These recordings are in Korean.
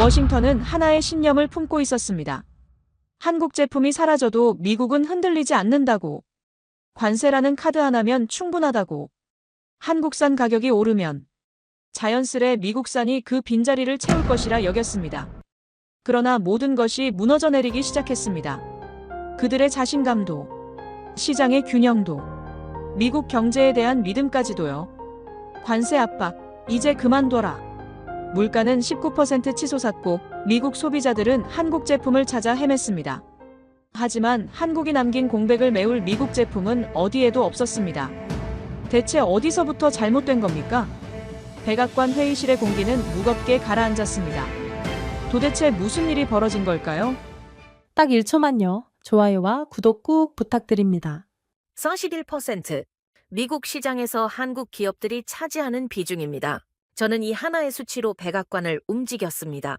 워싱턴은 하나의 신념을 품고 있었습니다. 한국 제품이 사라져도 미국은 흔들리지 않는다고. 관세라는 카드 하나면 충분하다고. 한국산 가격이 오르면 자연스레 미국산이 그 빈자리를 채울 것이라 여겼습니다. 그러나 모든 것이 무너져 내리기 시작했습니다. 그들의 자신감도, 시장의 균형도, 미국 경제에 대한 믿음까지도요. 관세 압박, 이제 그만둬라. 물가는 19% 치솟았고 미국 소비자들은 한국 제품을 찾아 헤맸습니다. 하지만 한국이 남긴 공백을 메울 미국 제품은 어디에도 없었습니다. 대체 어디서부터 잘못된 겁니까? 백악관 회의실의 공기는 무겁게 가라앉았습니다. 도대체 무슨 일이 벌어진 걸까요? 딱 1초만요. 좋아요와 구독 꾹 부탁드립니다. 41% 미국 시장에서 한국 기업들이 차지하는 비중입니다. 저는 이 하나의 수치로 백악관을 움직였습니다.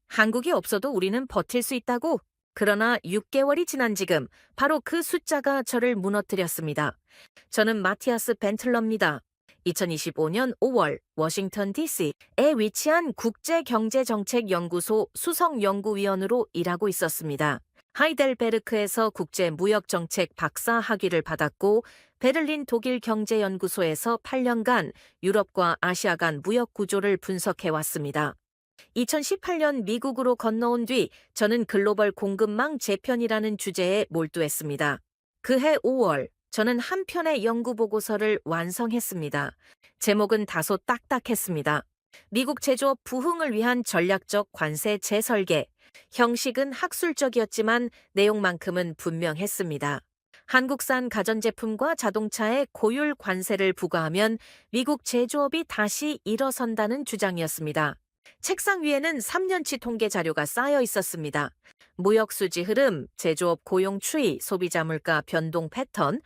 한국이 없어도 우리는 버틸 수 있다고? 그러나 6개월이 지난 지금 바로 그 숫자가 저를 무너뜨렸습니다. 저는 마티아스 벤틀러입니다. 2025년 5월 워싱턴 DC에 위치한 국제경제정책연구소 수석연구위원으로 일하고 있었습니다. 하이델베르크에서 국제무역정책 박사 학위를 받았고 베를린 독일경제연구소에서 8년간 유럽과 아시아 간 무역 구조를 분석해왔습니다. 2018년 미국으로 건너온 뒤 저는 글로벌 공급망 재편이라는 주제에 몰두했습니다. 그해 5월 저는 한 편의 연구보고서를 완성했습니다. 제목은 다소 딱딱했습니다. 미국 제조업 부흥을 위한 전략적 관세 재설계. 형식은 학술적이었지만 내용만큼은 분명했습니다. 한국산 가전제품과 자동차에 고율 관세를 부과하면 미국 제조업이 다시 일어선다는 주장이었습니다. 책상 위에는 3년치 통계 자료가 쌓여 있었습니다. 무역 수지 흐름, 제조업 고용 추이, 소비자 물가 변동 패턴,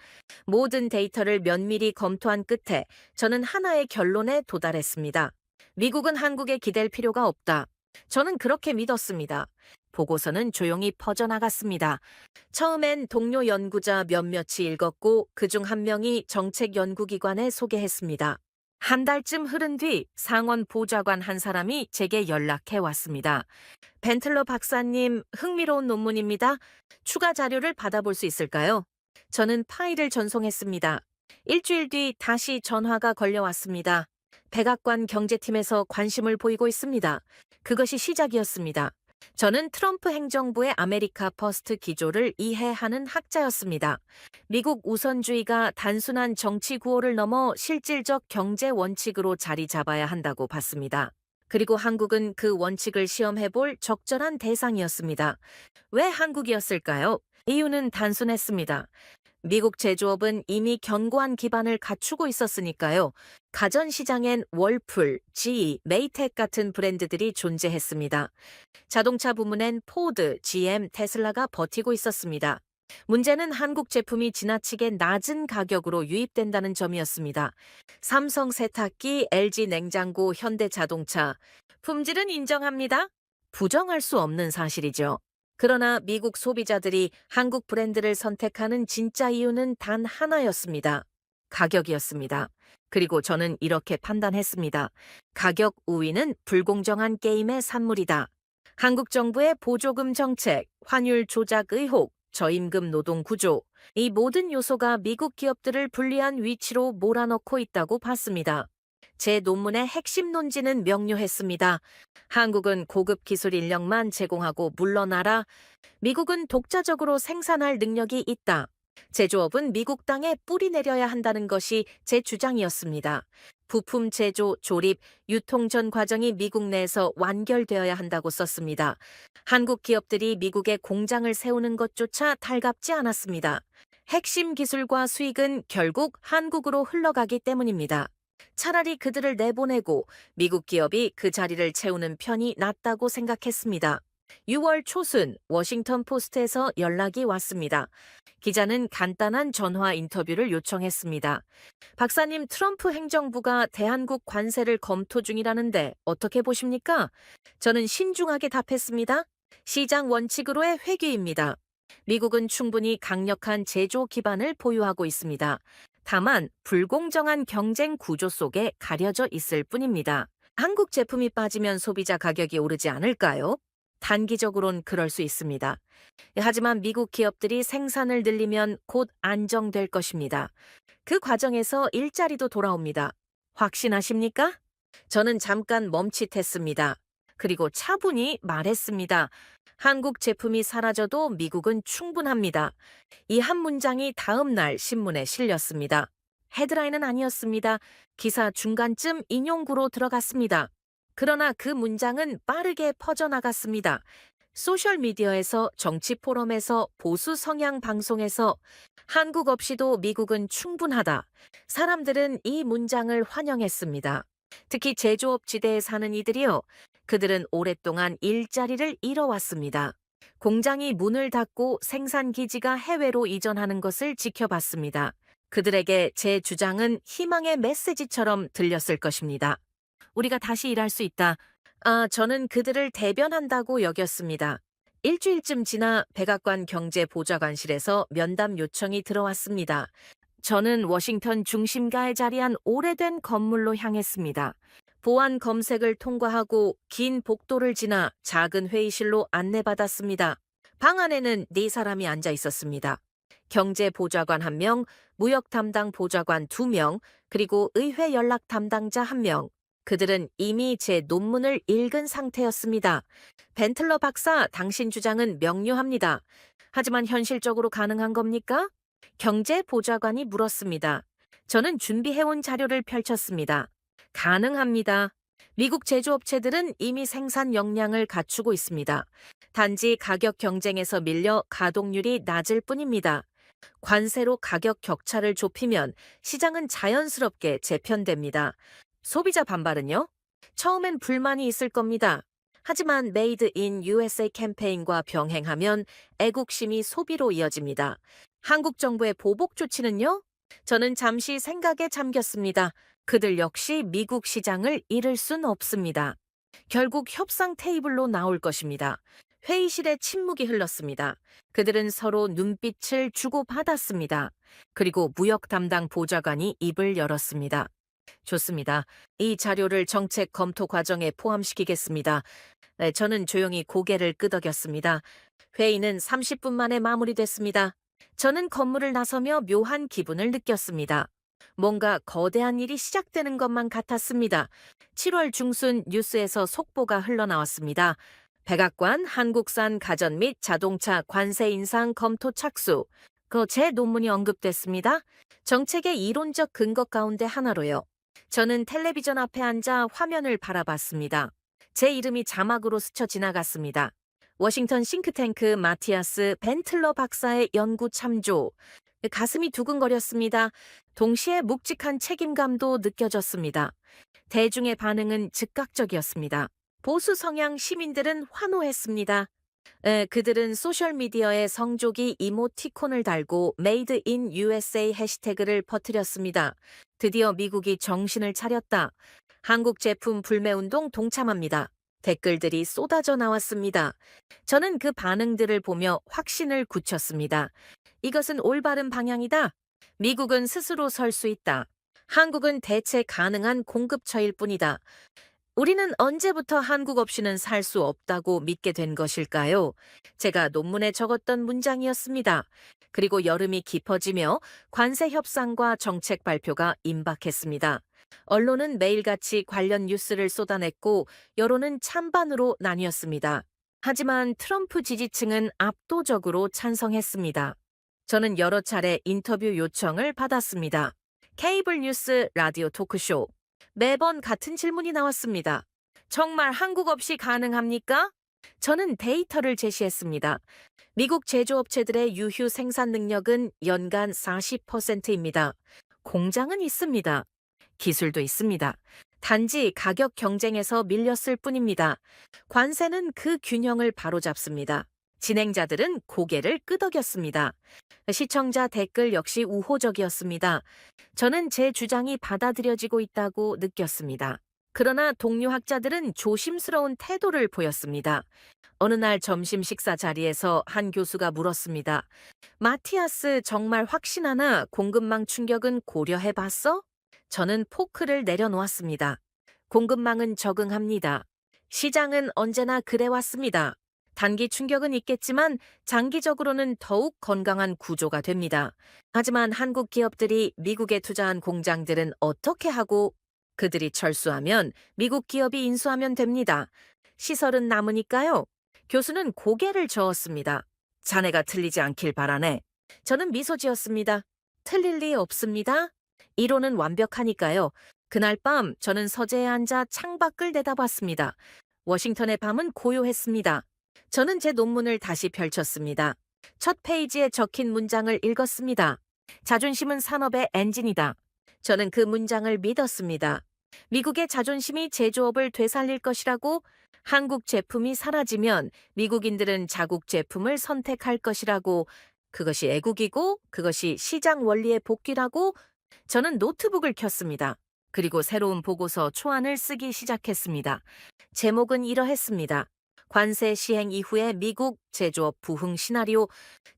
모든 데이터를 면밀히 검토한 끝에 저는 하나의 결론에 도달했습니다. 미국은 한국에 기댈 필요가 없다. 저는 그렇게 믿었습니다. 보고서는 조용히 퍼져나갔습니다. 처음엔 동료 연구자 몇몇이 읽었고 그중 한 명이 정책연구기관에 소개했습니다. 한 달쯤 흐른 뒤 상원 보좌관 한 사람이 제게 연락해 왔습니다. 벤틀러 박사님, 흥미로운 논문입니다. 추가 자료를 받아볼 수 있을까요? 저는 파일을 전송했습니다. 일주일 뒤 다시 전화가 걸려왔습니다. 백악관 경제팀에서 관심을 보이고 있습니다. 그것이 시작이었습니다. 저는 트럼프 행정부의 아메리카 퍼스트 기조를 이해하는 학자였습니다. 미국 우선주의가 단순한 정치 구호를 넘어 실질적 경제 원칙으로 자리 잡아야 한다고 봤습니다. 그리고 한국은 그 원칙을 시험해볼 적절한 대상이었습니다. 왜 한국이었을까요? 이유는 단순했습니다. 미국 제조업은 이미 견고한 기반을 갖추고 있었으니까요. 가전시장엔 월풀, GE, 메이텍 같은 브랜드들이 존재했습니다. 자동차 부문엔 포드, GM, 테슬라가 버티고 있었습니다. 문제는 한국 제품이 지나치게 낮은 가격으로 유입된다는 점이었습니다. 삼성 세탁기, LG 냉장고, 현대자동차. 품질은 인정합니다. 부정할 수 없는 사실이죠. 그러나 미국 소비자들이 한국 브랜드를 선택하는 진짜 이유는 단 하나였습니다. 가격이었습니다. 그리고 저는 이렇게 판단했습니다. 가격 우위는 불공정한 게임의 산물이다. 한국 정부의 보조금 정책, 환율 조작 의혹, 저임금 노동 구조, 이 모든 요소가 미국 기업들을 불리한 위치로 몰아넣고 있다고 봤습니다. 제 논문의 핵심 논지는 명료했습니다. 한국은 고급 기술 인력만 제공하고 물러나라. 미국은 독자적으로 생산할 능력이 있다. 제조업은 미국 땅에 뿌리 내려야 한다는 것이 제 주장이었습니다. 부품 제조, 조립, 유통 전 과정이 미국 내에서 완결되어야 한다고 썼습니다. 한국 기업들이 미국에 공장을 세우는 것조차 달갑지 않았습니다. 핵심 기술과 수익은 결국 한국으로 흘러가기 때문입니다. 차라리 그들을 내보내고 미국 기업이 그 자리를 채우는 편이 낫다고 생각했습니다. 6월 초순 워싱턴 포스트에서 연락이 왔습니다. 기자는 간단한 전화 인터뷰를 요청했습니다. 박사님, 트럼프 행정부가 대한국 관세를 검토 중이라는데 어떻게 보십니까? 저는 신중하게 답했습니다. 시장 원칙으로의 회귀입니다. 미국은 충분히 강력한 제조 기반을 보유하고 있습니다. 다만 불공정한 경쟁 구조 속에 가려져 있을 뿐입니다. 한국 제품이 빠지면 소비자 가격이 오르지 않을까요? 단기적으론 그럴 수 있습니다. 하지만 미국 기업들이 생산을 늘리면 곧 안정될 것입니다. 그 과정에서 일자리도 돌아옵니다. 확신하십니까? 저는 잠깐 멈칫했습니다. 그리고 차분히 말했습니다. 한국 제품이 사라져도 미국은 충분합니다. 이 한 문장이 다음 날 신문에 실렸습니다. 헤드라인은 아니었습니다. 기사 중간쯤 인용구로 들어갔습니다. 그러나 그 문장은 빠르게 퍼져나갔습니다. 소셜미디어에서, 정치 포럼에서, 보수 성향 방송에서 한국 없이도 미국은 충분하다. 사람들은 이 문장을 환영했습니다. 특히 제조업 지대에 사는 이들이요. 그들은 오랫동안 일자리를 잃어왔습니다. 공장이 문을 닫고 생산 기지가 해외로 이전하는 것을 지켜봤습니다. 그들에게 제 주장은 희망의 메시지처럼 들렸을 것입니다. 우리가 다시 일할 수 있다. 저는 그들을 대변한다고 여겼습니다. 일주일쯤 지나 백악관 경제보좌관실에서 면담 요청이 들어왔습니다. 저는 워싱턴 중심가에 자리한 오래된 건물로 향했습니다. 보안 검색을 통과하고 긴 복도를 지나 작은 회의실로 안내받았습니다. 방 안에는 4사람이 앉아 있었습니다. 경제보좌관 1명, 무역 담당 보좌관 2명, 그리고 의회 연락 담당자 1명. 그들은 이미 제 논문을 읽은 상태였습니다. 벤틀러 박사, 당신 주장은 명료합니다. 하지만 현실적으로 가능한 겁니까? 경제보좌관이 물었습니다. 저는 준비해온 자료를 펼쳤습니다. 가능합니다. 미국 제조업체들은 이미 생산 역량을 갖추고 있습니다. 단지 가격 경쟁에서 밀려 가동률이 낮을 뿐입니다. 관세로 가격 격차를 좁히면 시장은 자연스럽게 재편됩니다. 소비자 반발은요? 처음엔 불만이 있을 겁니다. 하지만 메이드 인 USA 캠페인과 병행하면 애국심이 소비로 이어집니다. 한국 정부의 보복 조치는요? 저는 잠시 생각에 잠겼습니다. 그들 역시 미국 시장을 잃을 순 없습니다. 결국 협상 테이블로 나올 것입니다. 회의실에 침묵이 흘렀습니다. 그들은 서로 눈빛을 주고받았습니다. 그리고 무역 담당 보좌관이 입을 열었습니다. 좋습니다. 이 자료를 정책 검토 과정에 포함시키겠습니다. 네, 저는 조용히 고개를 끄덕였습니다. 회의는 30분 만에 마무리됐습니다. 저는 건물을 나서며 묘한 기분을 느꼈습니다. 뭔가 거대한 일이 시작되는 것만 같았습니다. 7월 중순 뉴스에서 속보가 흘러나왔습니다. 백악관 한국산 가전 및 자동차 관세 인상 검토 착수. 제 논문이 언급됐습니다. 정책의 이론적 근거 가운데 하나로요. 저는 텔레비전 앞에 앉아 화면을 바라봤습니다. 제 이름이 자막으로 스쳐 지나갔습니다. 워싱턴 싱크탱크 마티아스 벤틀러 박사의 연구 참조. 가슴이 두근거렸습니다. 동시에 묵직한 책임감도 느껴졌습니다. 대중의 반응은 즉각적이었습니다. 보수 성향 시민들은 환호했습니다. 그들은 소셜미디어에 성조기 이모티콘을 달고 메이드 인 USA 해시태그를 퍼뜨렸습니다. 드디어 미국이 정신을 차렸다. 한국 제품 불매운동 동참합니다. 댓글들이 쏟아져 나왔습니다. 저는 그 반응들을 보며 확신을 굳혔습니다. 이것은 올바른 방향이다. 미국은 스스로 설 수 있다. 한국은 대체 가능한 공급처일 뿐이다. 우리는 언제부터 한국 없이는 살 수 없다고 믿게 된 것일까요? 제가 논문에 적었던 문장이었습니다. 그리고 여름이 깊어지며 관세 협상과 정책 발표가 임박했습니다. 언론은 매일같이 관련 뉴스를 쏟아냈고 여론은 찬반으로 나뉘었습니다. 하지만 트럼프 지지층은 압도적으로 찬성했습니다. 저는 여러 차례 인터뷰 요청을 받았습니다. 케이블 뉴스, 라디오 토크쇼. 매번 같은 질문이 나왔습니다. 정말 한국 없이 가능합니까? 저는 데이터를 제시했습니다. 미국 제조업체들의 유휴 생산 능력은 연간 40%입니다. 공장은 있습니다. 기술도 있습니다. 단지 가격 경쟁에서 밀렸을 뿐입니다. 관세는 그 균형을 바로잡습니다. 진행자들은 고개를 끄덕였습니다. 시청자 댓글 역시 우호적이었습니다. 저는 제 주장이 받아들여지고 있다고 느꼈습니다. 그러나 동료 학자들은 조심스러운 태도를 보였습니다. 어느 날 점심 식사 자리에서 한 교수가 물었습니다. 마티아스 정말 확신하나 공급망 충격은 고려해봤어? 저는 포크를 내려놓았습니다. 공급망은 적응합니다. 시장은 언제나 그래왔습니다. 단기 충격은 있겠지만 장기적으로는 더욱 건강한 구조가 됩니다. 하지만 한국 기업들이 미국에 투자한 공장들은 어떻게 하고 그들이 철수하면 미국 기업이 인수하면 됩니다. 시설은 남으니까요. 교수는 고개를 저었습니다. 자네가 틀리지 않길 바라네. 저는 미소 지었습니다. 틀릴 리 없습니다. 이론은 완벽하니까요. 그날 밤 저는 서재에 앉아 창밖을 내다봤습니다. 워싱턴의 밤은 고요했습니다. 저는 제 논문을 다시 펼쳤습니다. 첫 페이지에 적힌 문장을 읽었습니다. 자존심은 산업의 엔진이다. 저는 그 문장을 믿었습니다. 미국의 자존심이 제조업을 되살릴 것이라고, 한국 제품이 사라지면 미국인들은 자국 제품을 선택할 것이라고, 그것이 애국이고 그것이 시장 원리의 복귀라고. 저는 노트북을 켰습니다. 그리고 새로운 보고서 초안을 쓰기 시작했습니다. 제목은 이러했습니다. 관세 시행 이후의 미국 제조업 부흥 시나리오.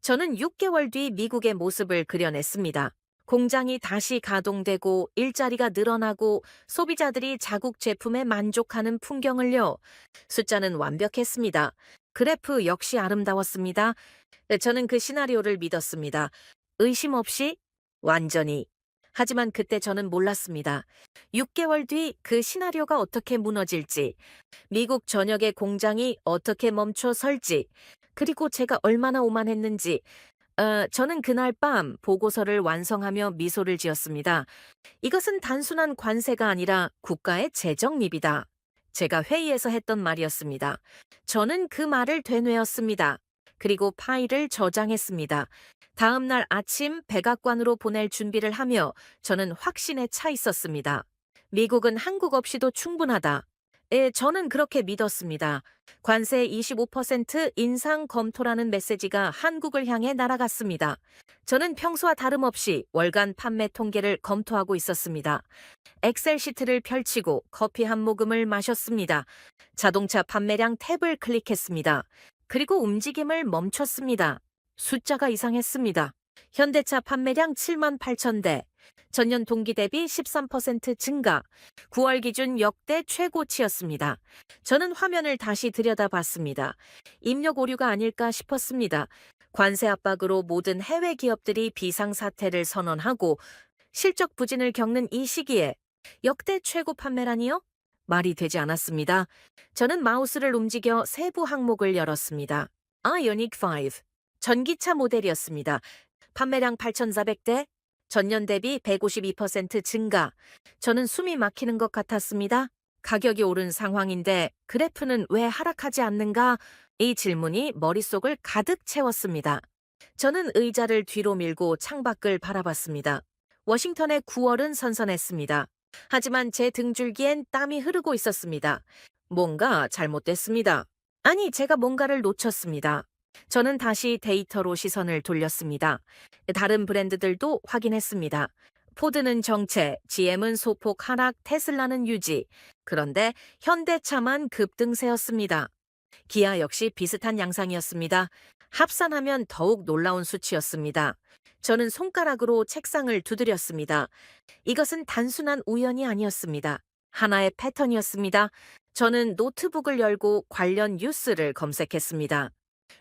저는 6개월 뒤 미국의 모습을 그려냈습니다. 공장이 다시 가동되고 일자리가 늘어나고 소비자들이 자국 제품에 만족하는 풍경을요. 숫자는 완벽했습니다. 그래프 역시 아름다웠습니다. 저는 그 시나리오를 믿었습니다. 의심 없이 완전히. 하지만 그때 저는 몰랐습니다. 6개월 뒤 그 시나리오가 어떻게 무너질지, 미국 전역의 공장이 어떻게 멈춰 설지, 그리고 제가 얼마나 오만했는지. 저는 그날 밤 보고서를 완성하며 미소를 지었습니다. 이것은 단순한 관세가 아니라 국가의 재정립이다. 제가 회의에서 했던 말이었습니다. 저는 그 말을 되뇌었습니다. 그리고 파일을 저장했습니다. 다음 날 아침 백악관으로 보낼 준비를 하며 저는 확신에 차 있었습니다. 미국은 한국 없이도 충분하다. 저는 그렇게 믿었습니다. 관세 25% 인상 검토라는 메시지가 한국을 향해 날아갔습니다. 저는 평소와 다름없이 월간 판매 통계를 검토하고 있었습니다. 엑셀 시트를 펼치고 커피 한 모금을 마셨습니다. 자동차 판매량 탭을 클릭했습니다. 그리고 움직임을 멈췄습니다. 숫자가 이상했습니다. 현대차 판매량 7만 8천 대, 전년 동기 대비 13% 증가, 9월 기준 역대 최고치였습니다. 저는 화면을 다시 들여다봤습니다. 입력 오류가 아닐까 싶었습니다. 관세 압박으로 모든 해외 기업들이 비상사태를 선언하고 실적 부진을 겪는 이 시기에 역대 최고 판매라니요? 말이 되지 않았습니다. 저는 마우스를 움직여 세부 항목을 열었습니다. 아이오닉 5. 전기차 모델이었습니다. 판매량 8,400대, 전년 대비 152% 증가. 저는 숨이 막히는 것 같았습니다. 가격이 오른 상황인데 그래프는 왜 하락하지 않는가? 이 질문이 머릿속을 가득 채웠습니다. 저는 의자를 뒤로 밀고 창밖을 바라봤습니다. 워싱턴의 9월은 선선했습니다. 하지만 제 등줄기엔 땀이 흐르고 있었습니다. 뭔가 잘못됐습니다. 아니, 제가 뭔가를 놓쳤습니다. 저는 다시 데이터로 시선을 돌렸습니다. 다른 브랜드들도 확인했습니다. 포드는 정체, GM은 소폭 하락, 테슬라는 유지. 그런데 현대차만 급등세였습니다. 기아 역시 비슷한 양상이었습니다. 합산하면 더욱 놀라운 수치였습니다. 저는 손가락으로 책상을 두드렸습니다. 이것은 단순한 우연이 아니었습니다. 하나의 패턴이었습니다. 저는 노트북을 열고 관련 뉴스를 검색했습니다.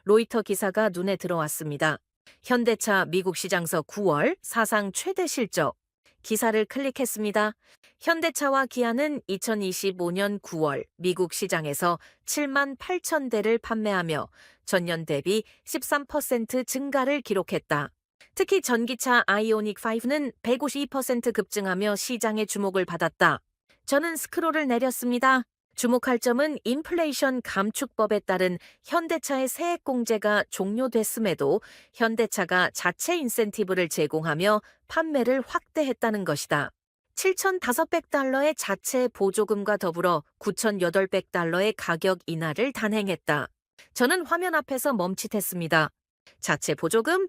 로이터 기사가 눈에 들어왔습니다. 현대차 미국 시장서 9월 사상 최대 실적. 기사를 클릭했습니다. 현대차와 기아는 2025년 9월 미국 시장에서 7만 8천 대를 판매하며 전년 대비 13% 증가를 기록했다. 특히 전기차 아이오닉 5는 152% 급증하며 시장의 주목을 받았다. 저는 스크롤을 내렸습니다. 주목할 점은 인플레이션 감축법에 따른 현대차의 세액 공제가 종료됐음에도 현대차가 자체 인센티브를 제공하며 판매를 확대했다는 것이다. 7,500달러의 자체 보조금과 더불어 9,800달러의 가격 인하를 단행했다. 저는 화면 앞에서 멈칫했습니다. 자체 보조금?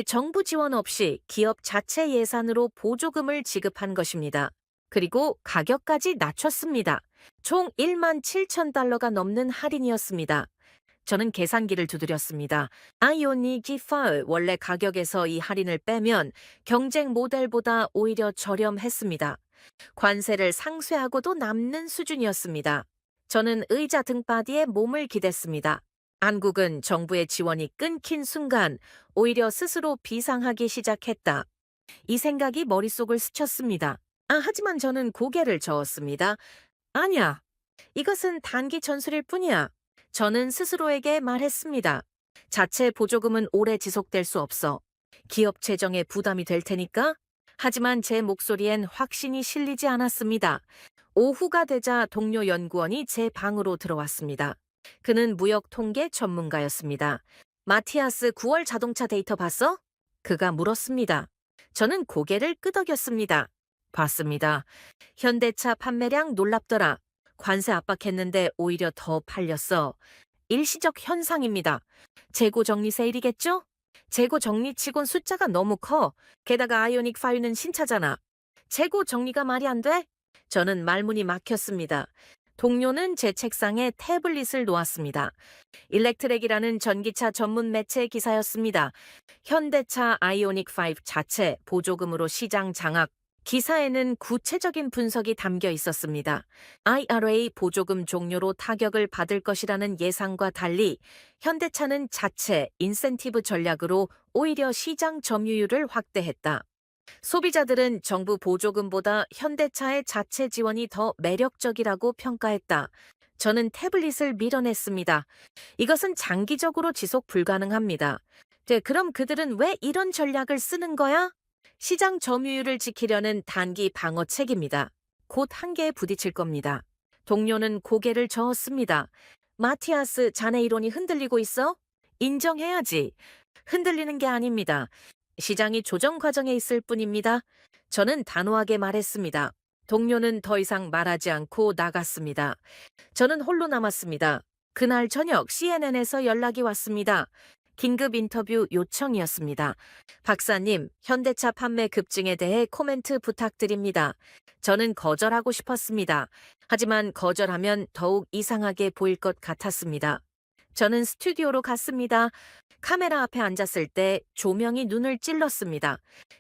정부 지원 없이 기업 자체 예산으로 보조금을 지급한 것입니다. 그리고 가격까지 낮췄습니다. 총 1만 7천 달러가 넘는 할인이었습니다. 저는 계산기를 두드렸습니다. 아이오닉 5 원래 가격에서 이 할인을 빼면 경쟁 모델보다 오히려 저렴했습니다. 관세를 상쇄하고도 남는 수준이었습니다. 저는 의자 등바디에 몸을 기댔습니다. 한국은 정부의 지원이 끊긴 순간 오히려 스스로 비상하기 시작했다. 이 생각이 머릿속을 스쳤습니다. 하지만 저는 고개를 저었습니다. 아니야. 이것은 단기 전술일 뿐이야. 저는 스스로에게 말했습니다. 자체 보조금은 오래 지속될 수 없어. 기업 재정에 부담이 될 테니까. 하지만 제 목소리엔 확신이 실리지 않았습니다. 오후가 되자 동료 연구원이 제 방으로 들어왔습니다. 그는 무역 통계 전문가였습니다. 마티아스 9월 자동차 데이터 봤어? 그가 물었습니다. 저는 고개를 끄덕였습니다. 봤습니다. 현대차 판매량 놀랍더라. 관세 압박했는데 오히려 더 팔렸어. 일시적 현상입니다. 재고 정리 세일이겠죠? 재고 정리치곤 숫자가 너무 커. 게다가 아이오닉 5는 신차잖아. 재고 정리가 말이 안 돼? 저는 말문이 막혔습니다. 동료는 제 책상에 태블릿을 놓았습니다. 일렉트렉이라는 전기차 전문 매체 기사였습니다. 현대차 아이오닉 5 자체 보조금으로 시장 장악. 기사에는 구체적인 분석이 담겨 있었습니다. IRA 보조금 종료로 타격을 받을 것이라는 예상과 달리 현대차는 자체 인센티브 전략으로 오히려 시장 점유율을 확대했다. 소비자들은 정부 보조금보다 현대차의 자체 지원이 더 매력적이라고 평가했다. 저는 태블릿을 밀어냈습니다. 이것은 장기적으로 지속 불가능합니다. 그럼 그들은 왜 이런 전략을 쓰는 거야? 시장 점유율을 지키려는 단기 방어책입니다. 곧 한계에 부딪힐 겁니다. 동료는 고개를 저었습니다. 마티아스, 자네 이론이 흔들리고 있어? 인정해야지. 흔들리는 게 아닙니다. 시장이 조정 과정에 있을 뿐입니다. 저는 단호하게 말했습니다. 동료는 더 이상 말하지 않고 나갔습니다. 저는 홀로 남았습니다. 그날 저녁 CNN에서 연락이 왔습니다. 긴급 인터뷰 요청이었습니다. 박사님, 현대차 판매 급증에 대해 코멘트 부탁드립니다. 저는 거절하고 싶었습니다. 하지만 거절하면 더욱 이상하게 보일 것 같았습니다. 저는 스튜디오로 갔습니다. 카메라 앞에 앉았을 때 조명이 눈을 찔렀습니다.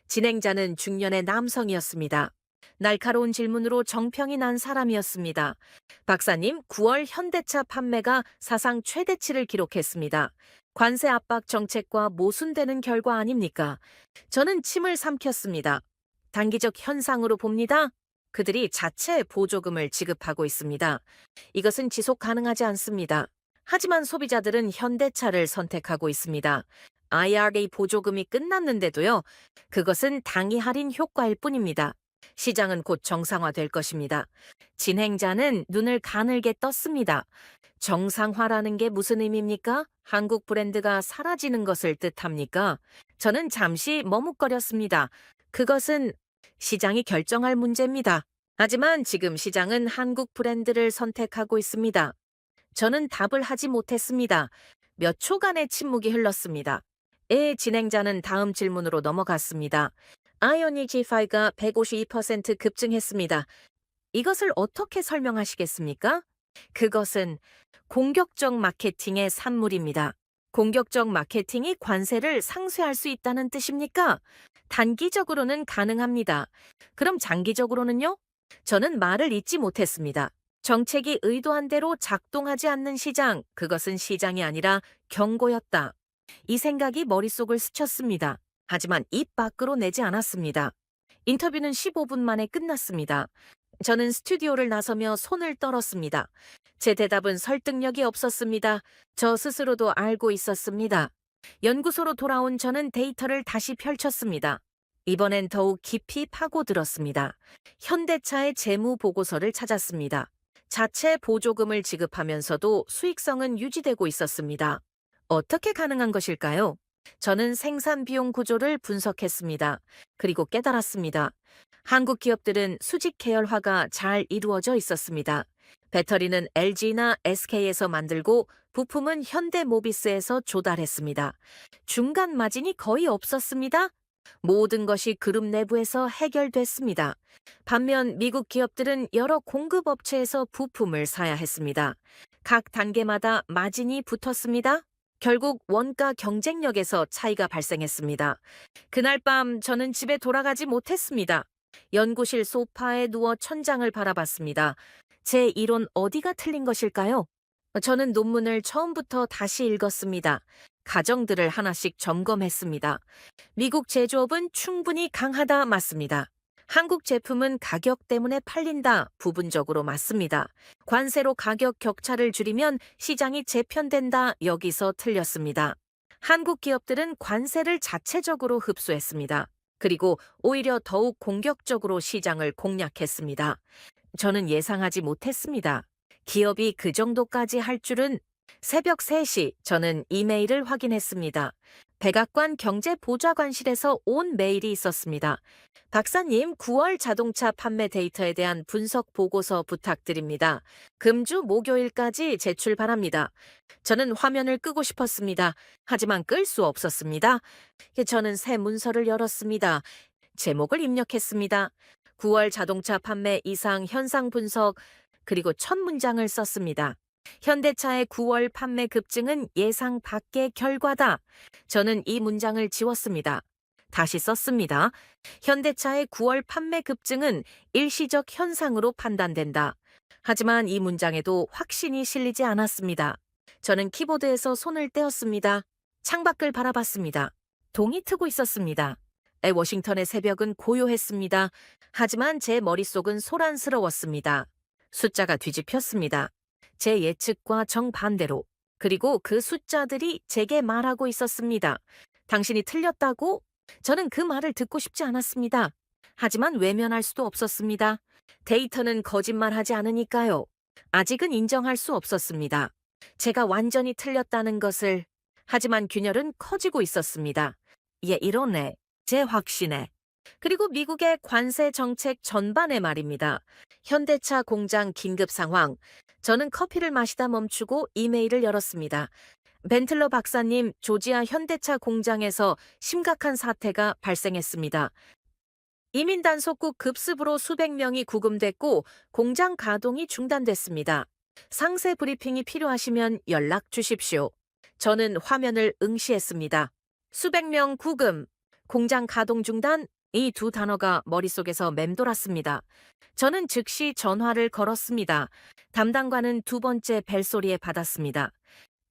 진행자는 중년의 남성이었습니다. 날카로운 질문으로 정평이 난 사람이었습니다. 박사님, 9월 현대차 판매가 사상 최대치를 기록했습니다. 관세 압박 정책과 모순되는 결과 아닙니까? 저는 침을 삼켰습니다. 단기적 현상으로 봅니다. 그들이 자체 보조금을 지급하고 있습니다. 이것은 지속 가능하지 않습니다. 하지만 소비자들은 현대차를 선택하고 있습니다. IRA 보조금이 끝났는데도요. 그것은 당위 할인 효과일 뿐입니다. 시장은 곧 정상화될 것입니다. 진행자는 눈을 가늘게 떴습니다. 정상화라는 게 무슨 의미입니까? 한국 브랜드가 사라지는 것을 뜻합니까? 저는 잠시 머뭇거렸습니다. 그것은 시장이 결정할 문제입니다. 하지만 지금 시장은 한국 브랜드를 선택하고 있습니다. 저는 답을 하지 못했습니다. 몇 초간의 침묵이 흘렀습니다. 진행자는 다음 질문으로 넘어갔습니다. 아이오닉 G5가 152% 급증했습니다. 이것을 어떻게 설명하시겠습니까? 그것은 공격적 마케팅의 산물입니다. 공격적 마케팅이 관세를 상쇄할 수 있다는 뜻입니까? 단기적으로는 가능합니다. 그럼 장기적으로는요? 저는 말을 잇지 못했습니다. 정책이 의도한 대로 작동하지 않는 시장, 그것은 시장이 아니라 경고였다. 이 생각이 머릿속을 스쳤습니다. 하지만 입 밖으로 내지 않았습니다. 인터뷰는 15분 만에 끝났습니다. 저는 스튜디오를 나서며 손을 떨었습니다. 제 대답은 설득력이 없었습니다. 저 스스로도 알고 있었습니다. 연구소로 돌아온 저는 데이터를 다시 펼쳤습니다. 이번엔 더욱 깊이 파고들었습니다. 현대차의 재무 보고서를 찾았습니다. 자체 보조금을 지급하면서도 수익성은 유지되고 있었습니다. 어떻게 가능한 것일까요? 저는 생산 비용 구조를 분석했습니다. 그리고 깨달았습니다. 한국 기업들은 수직 계열화가 잘 이루어져 있었습니다. 배터리는 LG나 SK에서 만들고 부품은 현대모비스에서 조달했습니다. 중간 마진이 거의 없었습니다. 모든 것이 그룹 내부에서 해결됐습니다. 반면 미국 기업들은 여러 공급업체에서 부품을 사야 했습니다. 각 단계마다 마진이 붙었습니다. 결국 원가 경쟁력에서 차이가 발생했습니다. 그날 밤 저는 집에 돌아가지 못했습니다. 연구실 소파에 누워 천장을 바라봤습니다. 제 이론 어디가 틀린 것일까요? 저는 논문을 처음부터 다시 읽었습니다. 가정들을 하나씩 점검했습니다. 미국 제조업은 충분히 강하다 맞습니다. 한국 제품은 가격 때문에 팔린다 부분적으로 맞습니다. 관세로 가격 격차를 줄이면 시장이 재편된다 여기서 틀렸습니다. 한국 기업들은 관세를 자체적으로 흡수했습니다. 그리고 오히려 더욱 공격적으로 시장을 공략했습니다. 저는 예상하지 못했습니다. 기업이 그 정도까지 할 줄은. 새벽 3시 저는 이메일을 확인했습니다. 백악관 경제보좌관실에서 온 메일이 있었습니다. 박사님, 9월 자동차 판매 데이터에 대한 분석 보고서 부탁드립니다. 금주 목요일까지 제출 바랍니다. 저는 화면을 끄고 싶었습니다. 하지만 끌 수 없었습니다. 저는 새 문서를 열었습니다. 제목을 입력했습니다. 9월 자동차 판매 이상 현상 분석, 그리고 첫 문장을 썼습니다. 현대차의 9월 판매 급증은 예상 밖의 결과다. 저는 이 문장을 지웠습니다. 다시 썼습니다. 현대차의 9월 판매 급증은 일시적 현상으로 판단된다. 하지만 이 문장에도 확신이 실리지 않았습니다. 저는 키보드에서 손을 떼었습니다. 창밖을 바라봤습니다. 동이 트고 있었습니다. 워싱턴의 새벽은 고요했습니다. 하지만 제 머릿속은 소란스러웠습니다. 숫자가 뒤집혔습니다. 제 예측과 정반대로. 그리고 그 숫자들이 제게 말하고 있었습니다. 당신이 틀렸다고? 저는 그 말을 듣고 싶지 않았습니다. 하지만 외면할 수도 없었습니다. 데이터는 거짓말하지 않으니까요. 아직은 인정할 수 없었습니다. 제가 완전히 틀렸다는 것을. 하지만 균열은 커지고 있었습니다. 이러네. 제 확신에. 그리고 미국의 관세 정책 전반의 말입니다. 현대차 공장 긴급 상황. 저는 커피를 마시다 멈추고 이메일을 열었습니다. 벤틀러 박사님, 조지아 현대차 공장에서 심각한 사태가 발생했습니다. 이민 단속국 급습으로 수백 명이 구금됐고 공장 가동이 중단됐습니다. 상세 브리핑이 필요하시면 연락 주십시오. 저는 화면을 응시했습니다. 수백 명 구금, 공장 가동 중단, 이 두 단어가 머릿속에서 맴돌았습니다. 저는 즉시 전화를 걸었습니다. 담당관은 두 번째 벨소리에 받았습니다.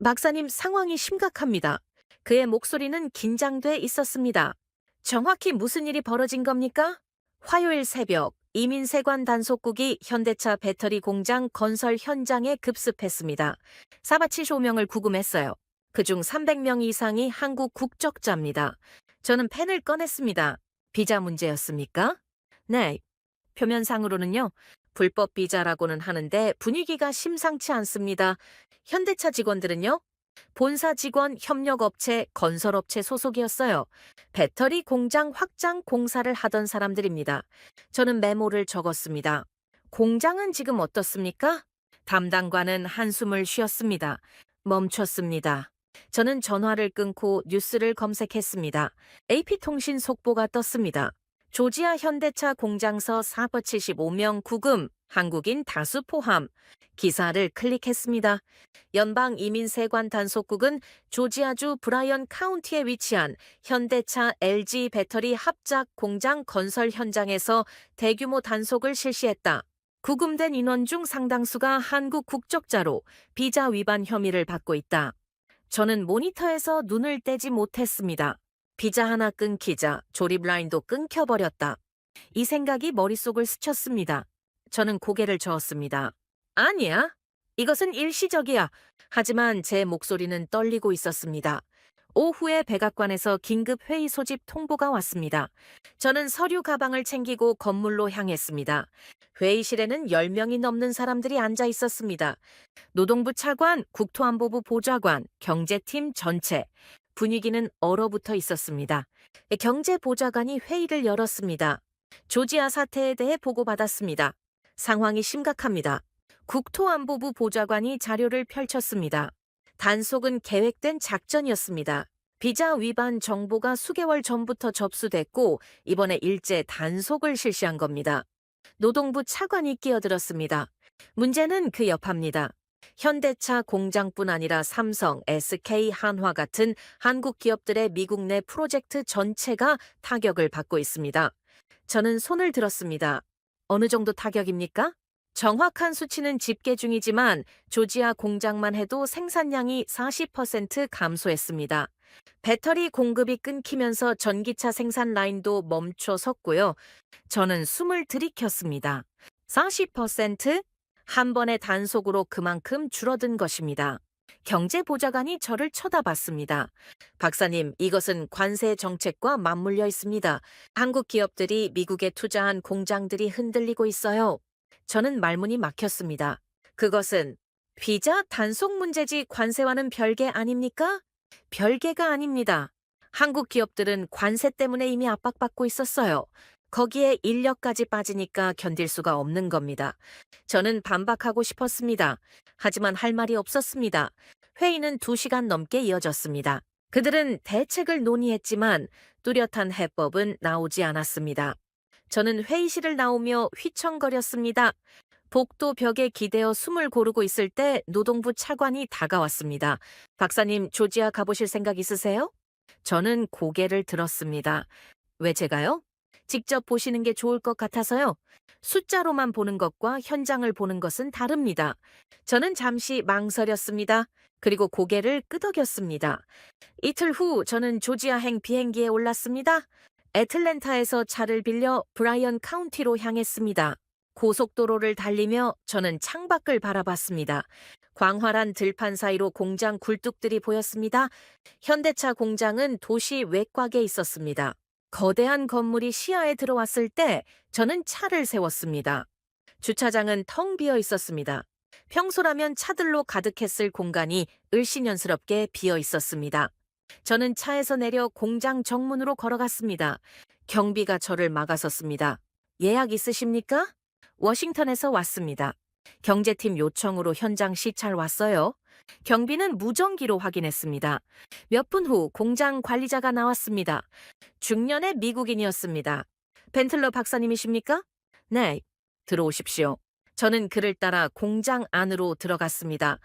박사님, 상황이 심각합니다. 그의 목소리는 긴장돼 있었습니다. 정확히 무슨 일이 벌어진 겁니까? 화요일 새벽, 이민세관 단속국이 현대차 배터리 공장 건설 현장에 급습했습니다. 475명을 구금했어요. 그중 300명 이상이 한국 국적자입니다. 저는 펜을 꺼냈습니다. 비자 문제였습니까? 네. 표면상으로는요. 불법 비자라고는 하는데 분위기가 심상치 않습니다. 현대차 직원들은요. 본사 직원, 협력업체, 건설업체 소속이었어요. 배터리 공장 확장 공사를 하던 사람들입니다. 저는 메모를 적었습니다. 공장은 지금 어떻습니까? 담당관은 한숨을 쉬었습니다. 멈췄습니다. 저는 전화를 끊고 뉴스를 검색했습니다. AP통신 속보가 떴습니다. 조지아 현대차 공장서 475명 구금, 한국인 다수 포함. 기사를 클릭했습니다. 연방 이민세관 단속국은 조지아주 브라이언 카운티에 위치한 현대차 LG 배터리 합작 공장 건설 현장에서 대규모 단속을 실시했다. 구금된 인원 중 상당수가 한국 국적자로 비자 위반 혐의를 받고 있다. 저는 모니터에서 눈을 떼지 못했습니다. 비자 하나 끊기자 조립 라인도 끊겨버렸다. 이 생각이 머릿속을 스쳤습니다. 저는 고개를 저었습니다. 아니야. 이것은 일시적이야. 하지만 제 목소리는 떨리고 있었습니다. 오후에 백악관에서 긴급 회의 소집 통보가 왔습니다. 저는 서류 가방을 챙기고 건물로 향했습니다. 회의실에는 10명이 넘는 사람들이 앉아 있었습니다. 노동부 차관, 국토안보부 보좌관, 경제팀 전체. 분위기는 얼어붙어 있었습니다. 경제보좌관이 회의를 열었습니다. 조지아 사태에 대해 보고받았습니다. 상황이 심각합니다. 국토안보부 보좌관이 자료를 펼쳤습니다. 단속은 계획된 작전이었습니다. 비자 위반 정보가 수개월 전부터 접수됐고 이번에 일제 단속을 실시한 겁니다. 노동부 차관이 끼어들었습니다. 문제는 그 여파입니다. 현대차 공장뿐 아니라 삼성, SK, 한화 같은 한국 기업들의 미국 내 프로젝트 전체가 타격을 받고 있습니다. 저는 손을 들었습니다. 어느 정도 타격입니까? 정확한 수치는 집계 중이지만 조지아 공장만 해도 생산량이 40% 감소했습니다. 배터리 공급이 끊기면서 전기차 생산 라인도 멈춰 섰고요. 저는 숨을 들이켰습니다. 40%? 한 번의 단속으로 그만큼 줄어든 것입니다. 경제보좌관이 저를 쳐다봤습니다. 박사님, 이것은 관세 정책과 맞물려 있습니다. 한국 기업들이 미국에 투자한 공장들이 흔들리고 있어요. 저는 말문이 막혔습니다. 그것은 비자 단속 문제지 관세와는 별개 아닙니까? 별개가 아닙니다. 한국 기업들은 관세 때문에 이미 압박받고 있었어요. 거기에 인력까지 빠지니까 견딜 수가 없는 겁니다. 저는 반박하고 싶었습니다. 하지만 할 말이 없었습니다. 회의는 2시간 넘게 이어졌습니다. 그들은 대책을 논의했지만 뚜렷한 해법은 나오지 않았습니다. 저는 회의실을 나오며 휘청거렸습니다. 복도 벽에 기대어 숨을 고르고 있을 때 노동부 차관이 다가왔습니다. 박사님, 조지아 가보실 생각 있으세요? 저는 고개를 들었습니다. 왜 제가요? 직접 보시는 게 좋을 것 같아서요. 숫자로만 보는 것과 현장을 보는 것은 다릅니다. 저는 잠시 망설였습니다. 그리고 고개를 끄덕였습니다. 이틀 후 저는 조지아행 비행기에 올랐습니다. 애틀랜타에서 차를 빌려 브라이언 카운티로 향했습니다. 고속도로를 달리며 저는 창밖을 바라봤습니다. 광활한 들판 사이로 공장 굴뚝들이 보였습니다. 현대차 공장은 도시 외곽에 있었습니다. 거대한 건물이 시야에 들어왔을 때 저는 차를 세웠습니다. 주차장은 텅 비어 있었습니다. 평소라면 차들로 가득했을 공간이 을씨년스럽게 비어 있었습니다. 저는 차에서 내려 공장 정문으로 걸어갔습니다. 경비가 저를 막아섰습니다. 예약 있으십니까? 워싱턴에서 왔습니다. 경제팀 요청으로 현장 시찰 왔어요. 경비는 무전기로 확인했습니다. 몇 분 후 공장 관리자가 나왔습니다. 중년의 미국인이었습니다. 벤틀러 박사님이십니까? 네, 들어오십시오. 저는 그를 따라 공장 안으로 들어갔습니다.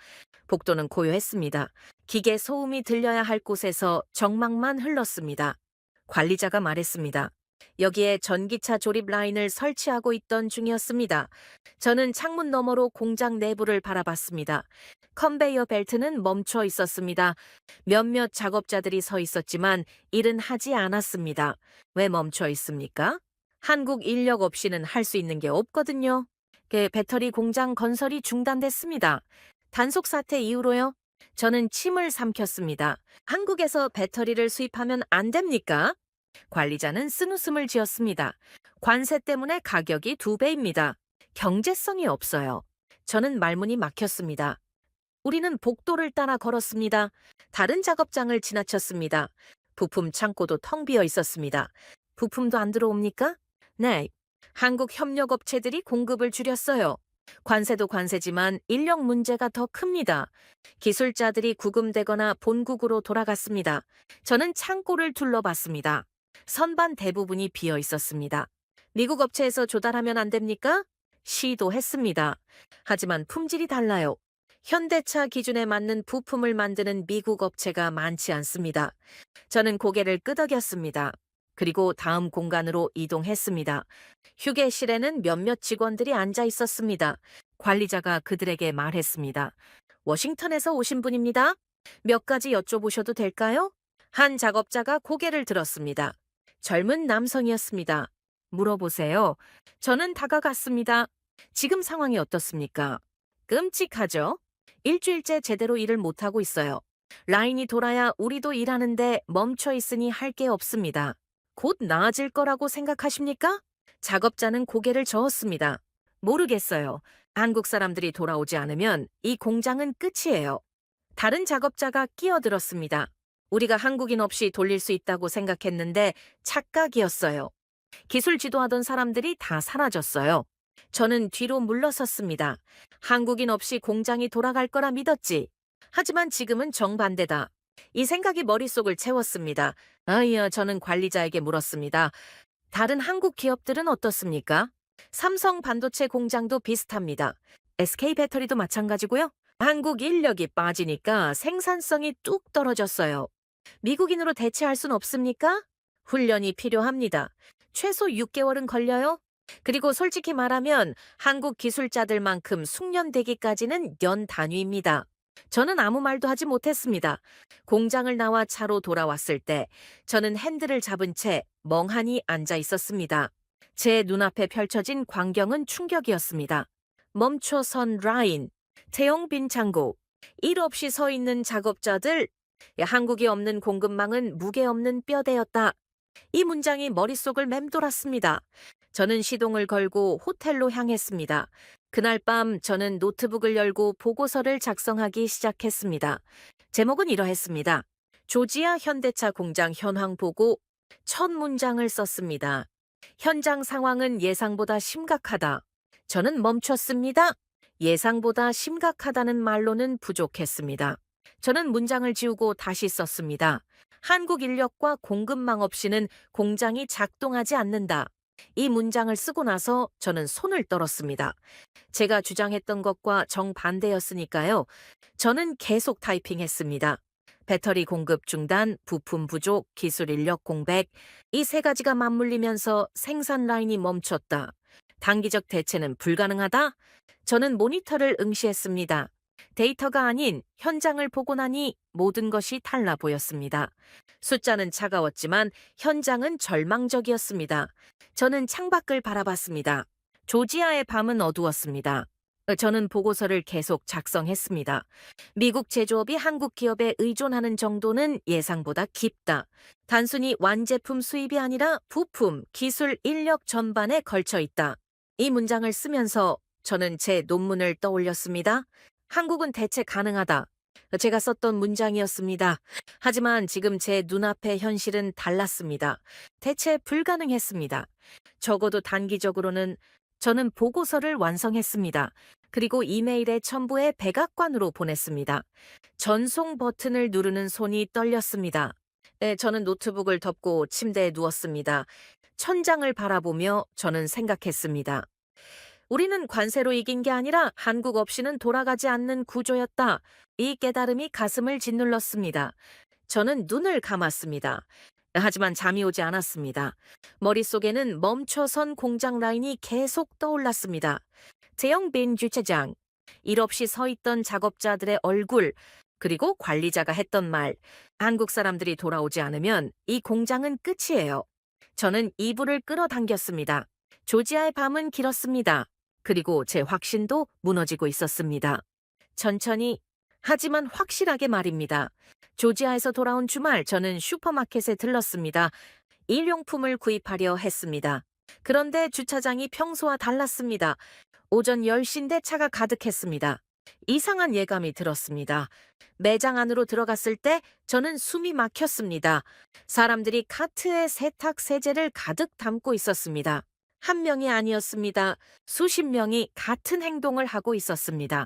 복도는 고요했습니다. 기계 소음이 들려야 할 곳에서 정막만 흘렀습니다. 관리자가 말했습니다. 여기에 전기차 조립 라인을 설치하고 있던 중이었습니다. 저는 창문 너머로 공장 내부를 바라봤습니다. 컨베이어 벨트는 멈춰 있었습니다. 몇몇 작업자들이 서 있었지만 일은 하지 않았습니다. 왜 멈춰 있습니까? 한국 인력 없이는 할 수 있는 게 없거든요. 배터리 공장 건설이 중단됐습니다. 단속 사태 이후로요. 저는 침을 삼켰습니다. 한국에서 배터리를 수입하면 안 됩니까? 관리자는 쓴웃음을 지었습니다. 관세 때문에 가격이 2배입니다. 경제성이 없어요. 저는 말문이 막혔습니다. 우리는 복도를 따라 걸었습니다. 다른 작업장을 지나쳤습니다. 부품 창고도 텅 비어 있었습니다. 부품도 안 들어옵니까? 네. 한국 협력업체들이 공급을 줄였어요. 관세도 관세지만 인력 문제가 더 큽니다. 기술자들이 구금되거나 본국으로 돌아갔습니다. 저는 창고를 둘러봤습니다. 선반 대부분이 비어 있었습니다. 미국 업체에서 조달하면 안 됩니까? 시도했습니다. 하지만 품질이 달라요. 현대차 기준에 맞는 부품을 만드는 미국 업체가 많지 않습니다. 저는 고개를 끄덕였습니다. 그리고 다음 공간으로 이동했습니다. 휴게실에는 몇몇 직원들이 앉아 있었습니다. 관리자가 그들에게 말했습니다. 워싱턴에서 오신 분입니다. 몇 가지 여쭤보셔도 될까요? 한 작업자가 고개를 들었습니다. 젊은 남성이었습니다. 물어보세요. 저는 다가갔습니다. 지금 상황이 어떻습니까? 끔찍하죠? 일주일째 제대로 일을 못하고 있어요. 라인이 돌아야 우리도 일하는데 멈춰 있으니 할 게 없습니다. 곧 나아질 거라고 생각하십니까? 작업자는 고개를 저었습니다. 모르겠어요. 한국 사람들이 돌아오지 않으면 이 공장은 끝이에요. 다른 작업자가 끼어들었습니다. 우리가 한국인 없이 돌릴 수 있다고 생각했는데 착각이었어요. 기술 지도하던 사람들이 다 사라졌어요. 저는 뒤로 물러섰습니다. 한국인 없이 공장이 돌아갈 거라 믿었지. 하지만 지금은 정반대다. 이 생각이 머릿속을 채웠습니다. 저는 관리자에게 물었습니다. 다른 한국 기업들은 어떻습니까? 삼성 반도체 공장도 비슷합니다. SK 배터리도 마찬가지고요. 한국 인력이 빠지니까 생산성이 뚝 떨어졌어요. 미국인으로 대체할 순 없습니까? 훈련이 필요합니다. 최소 6개월은 걸려요? 그리고 솔직히 말하면 한국 기술자들만큼 숙련되기까지는 년 단위입니다. 저는 아무 말도 하지 못했습니다. 공장을 나와 차로 돌아왔을 때 저는 핸들을 잡은 채 멍하니 앉아 있었습니다. 제 눈앞에 펼쳐진 광경은 충격이었습니다. 멈춰선 라인, 태용 빈 창고, 일 없이 서 있는 작업자들, 한국이 없는 공급망은 무게 없는 뼈대였다. 이 문장이 머릿속을 맴돌았습니다. 저는 시동을 걸고 호텔로 향했습니다. 그날 밤 저는 노트북을 열고 보고서를 작성하기 시작했습니다. 제목은 이러했습니다. 조지아 현대차 공장 현황 보고 첫 문장을 썼습니다. 현장 상황은 예상보다 심각하다. 저는 멈췄습니다. 예상보다 심각하다는 말로는 부족했습니다. 저는 문장을 지우고 다시 썼습니다. 한국 인력과 공급망 없이는 공장이 작동하지 않는다. 이 문장을 쓰고 나서 저는 손을 떨었습니다. 제가 주장했던 것과 정반대였으니까요. 저는 계속 타이핑했습니다. 배터리 공급 중단, 부품 부족, 기술 인력 공백, 이 세 가지가 맞물리면서 생산 라인이 멈췄다. 단기적 대체는 불가능하다. 저는 모니터를 응시했습니다. 데이터가 아닌 현장을 보고 나니 모든 것이 달라 보였습니다. 숫자는 차가웠지만 현장은 절망적이었습니다. 저는 창밖을 바라봤습니다. 조지아의 밤은 어두웠습니다. 저는 보고서를 계속 작성했습니다. 미국 제조업이 한국 기업에 의존하는 정도는 예상보다 깊다. 단순히 완제품 수입이 아니라 부품, 기술, 인력 전반에 걸쳐 있다. 이 문장을 쓰면서 저는 제 논문을 떠올렸습니다. 한국은 대체 가능하다. 제가 썼던 문장이었습니다. 하지만 지금 제 눈앞의 현실은 달랐습니다. 대체 불가능했습니다. 적어도 단기적으로는 저는 보고서를 완성했습니다. 그리고 이메일에 첨부해 백악관으로 보냈습니다. 전송 버튼을 누르는 손이 떨렸습니다. 저는 노트북을 덮고 침대에 누웠습니다. 천장을 바라보며 저는 생각했습니다. 우리는 관세로 이긴 게 아니라 한국 없이는 돌아가지 않는 구조였다. 이 깨달음이 가슴을 짓눌렀습니다. 저는 눈을 감았습니다. 하지만 잠이 오지 않았습니다. 머릿속에는 멈춰선 공장 라인이 계속 떠올랐습니다. 태용 빈 주차장, 일 없이 서 있던 작업자들의 얼굴, 그리고 관리자가 했던 말, 한국 사람들이 돌아오지 않으면 이 공장은 끝이에요. 저는 이불을 끌어당겼습니다. 조지아의 밤은 길었습니다. 그리고 제 확신도 무너지고 있었습니다. 천천히, 하지만 확실하게 말입니다. 조지아에서 돌아온 주말 저는 슈퍼마켓에 들렀습니다. 일용품을 구입하려 했습니다. 그런데 주차장이 평소와 달랐습니다. 오전 10시인데 차가 가득했습니다. 이상한 예감이 들었습니다. 매장 안으로 들어갔을 때 저는 숨이 막혔습니다. 사람들이 카트에 세탁 세제를 가득 담고 있었습니다. 한 명이 아니었습니다. 수십 명이 같은 행동을 하고 있었습니다.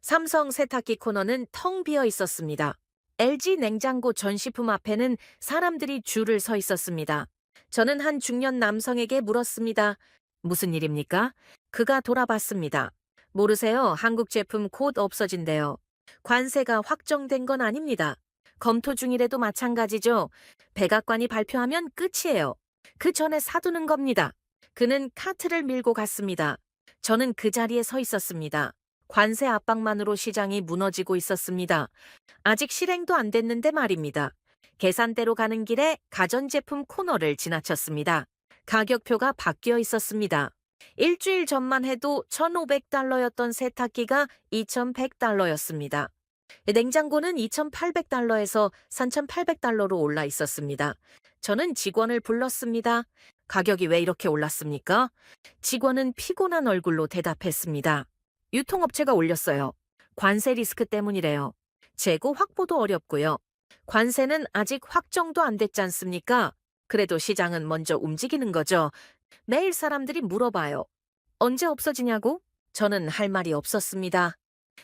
삼성 세탁기 코너는 텅 비어 있었습니다. LG 냉장고 전시품 앞에는 사람들이 줄을 서 있었습니다. 저는 한 중년 남성에게 물었습니다. 무슨 일입니까? 그가 돌아봤습니다. 모르세요. 한국 제품 곧 없어진대요. 관세가 확정된 건 아닙니다. 검토 중이라도 마찬가지죠. 백악관이 발표하면 끝이에요. 그 전에 사두는 겁니다. 그는 카트를 밀고 갔습니다. 저는 그 자리에 서 있었습니다. 관세 압박만으로 시장이 무너지고 있었습니다. 아직 실행도 안 됐는데 말입니다. 계산대로 가는 길에 가전제품 코너를 지나쳤습니다. 가격표가 바뀌어 있었습니다. 일주일 전만 해도 $1,500였던 세탁기가 $2,100였습니다. 냉장고는 $2,800에서 $3,800로 올라 있었습니다. 저는 직원을 불렀습니다. 가격이 왜 이렇게 올랐습니까? 직원은 피곤한 얼굴로 대답했습니다. 유통업체가 올렸어요. 관세 리스크 때문이래요. 재고 확보도 어렵고요. 관세는 아직 확정도 안 됐지 않습니까? 그래도 시장은 먼저 움직이는 거죠. 매일 사람들이 물어봐요. 언제 없어지냐고? 저는 할 말이 없었습니다.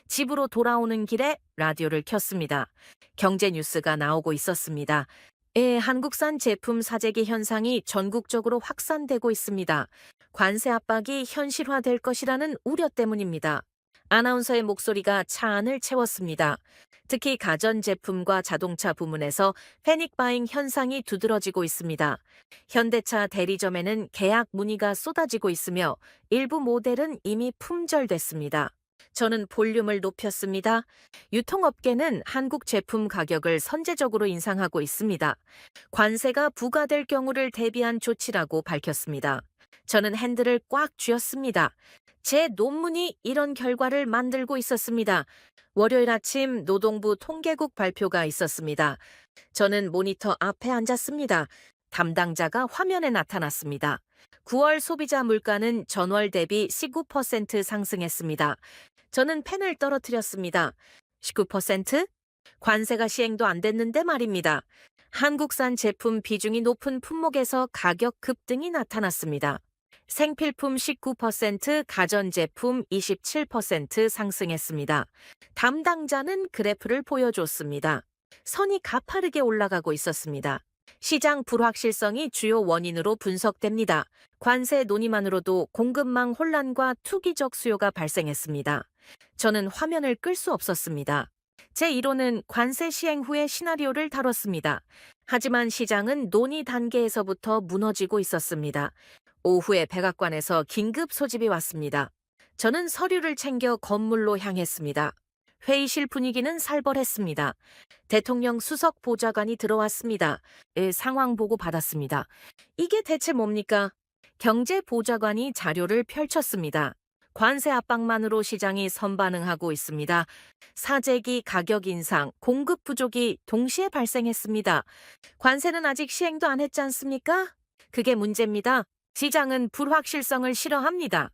집으로 돌아오는 길에 라디오를 켰습니다. 경제 뉴스가 나오고 있었습니다. 한국산 제품 사재기 현상이 전국적으로 확산되고 있습니다. 관세 압박이 현실화될 것이라는 우려 때문입니다. 아나운서의 목소리가 차 안을 채웠습니다. 특히 가전제품과 자동차 부문에서 패닉 바잉 현상이 두드러지고 있습니다. 현대차 대리점에는 계약 문의가 쏟아지고 있으며 일부 모델은 이미 품절됐습니다. 저는 볼륨을 높였습니다. 유통업계는 한국 제품 가격을 선제적으로 인상하고 있습니다. 관세가 부과될 경우를 대비한 조치라고 밝혔습니다. 저는 핸들을 꽉 쥐었습니다. 제 논문이 이런 결과를 만들고 있었습니다. 월요일 아침 노동부 통계국 발표가 있었습니다. 저는 모니터 앞에 앉았습니다. 담당자가 화면에 나타났습니다. 9월 소비자 물가는 전월 대비 19% 상승했습니다. 저는 펜을 떨어뜨렸습니다. 19%? 관세가 시행도 안 됐는데 말입니다. 한국산 제품 비중이 높은 품목에서 가격 급등이 나타났습니다. 생필품 19%, 가전제품 27% 상승했습니다. 담당자는 그래프를 보여줬습니다. 선이 가파르게 올라가고 있었습니다. 시장 불확실성이 주요 원인으로 분석됩니다. 관세 논의만으로도 공급망 혼란과 투기적 수요가 발생했습니다. 저는 화면을 끌 수 없었습니다. 제 이론은 관세 시행 후의 시나리오를 다뤘습니다. 하지만 시장은 논의 단계에서부터 무너지고 있었습니다. 오후에 백악관에서 긴급 소집이 왔습니다. 저는 서류를 챙겨 건물로 향했습니다. 회의실 분위기는 살벌했습니다. 대통령 수석 보좌관이 들어왔습니다. 상황 보고 받았습니다. 이게 대체 뭡니까? 경제보좌관이 자료를 펼쳤습니다. 관세 압박만으로 시장이 선반응하고 있습니다. 사재기 가격 인상, 공급 부족이 동시에 발생했습니다. 관세는 아직 시행도 안 했지 않습니까? 그게 문제입니다. 시장은 불확실성을 싫어합니다.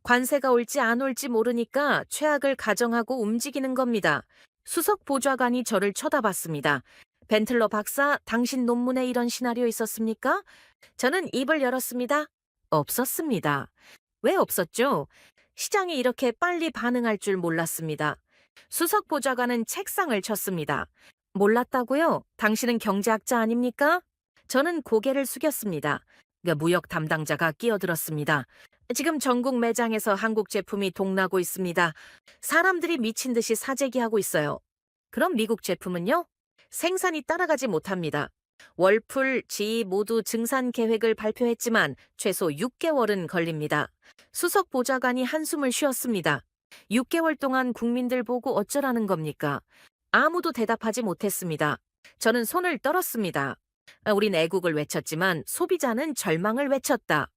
관세가 올지 안 올지 모르니까 최악을 가정하고 움직이는 겁니다. 수석 보좌관이 저를 쳐다봤습니다. 벤틀러 박사, 당신 논문에 이런 시나리오 있었습니까? 저는 입을 열었습니다. 없었습니다. 왜 없었죠? 시장이 이렇게 빨리 반응할 줄 몰랐습니다. 수석 보좌관은 책상을 쳤습니다. 몰랐다고요? 당신은 경제학자 아닙니까? 저는 고개를 숙였습니다. 무역 담당자가 끼어들었습니다. 지금 전국 매장에서 한국 제품이 동나고 있습니다. 사람들이 미친 듯이 사재기하고 있어요. 그럼 미국 제품은요? 생산이 따라가지 못합니다. 월풀, GE 모두 증산 계획을 발표했지만 최소 6개월은 걸립니다. 수석 보좌관이 한숨을 쉬었습니다. 6개월 동안 국민들 보고 어쩌라는 겁니까? 아무도 대답하지 못했습니다. 저는 손을 떨었습니다. 우린 애국을 외쳤지만 소비자는 절망을 외쳤다.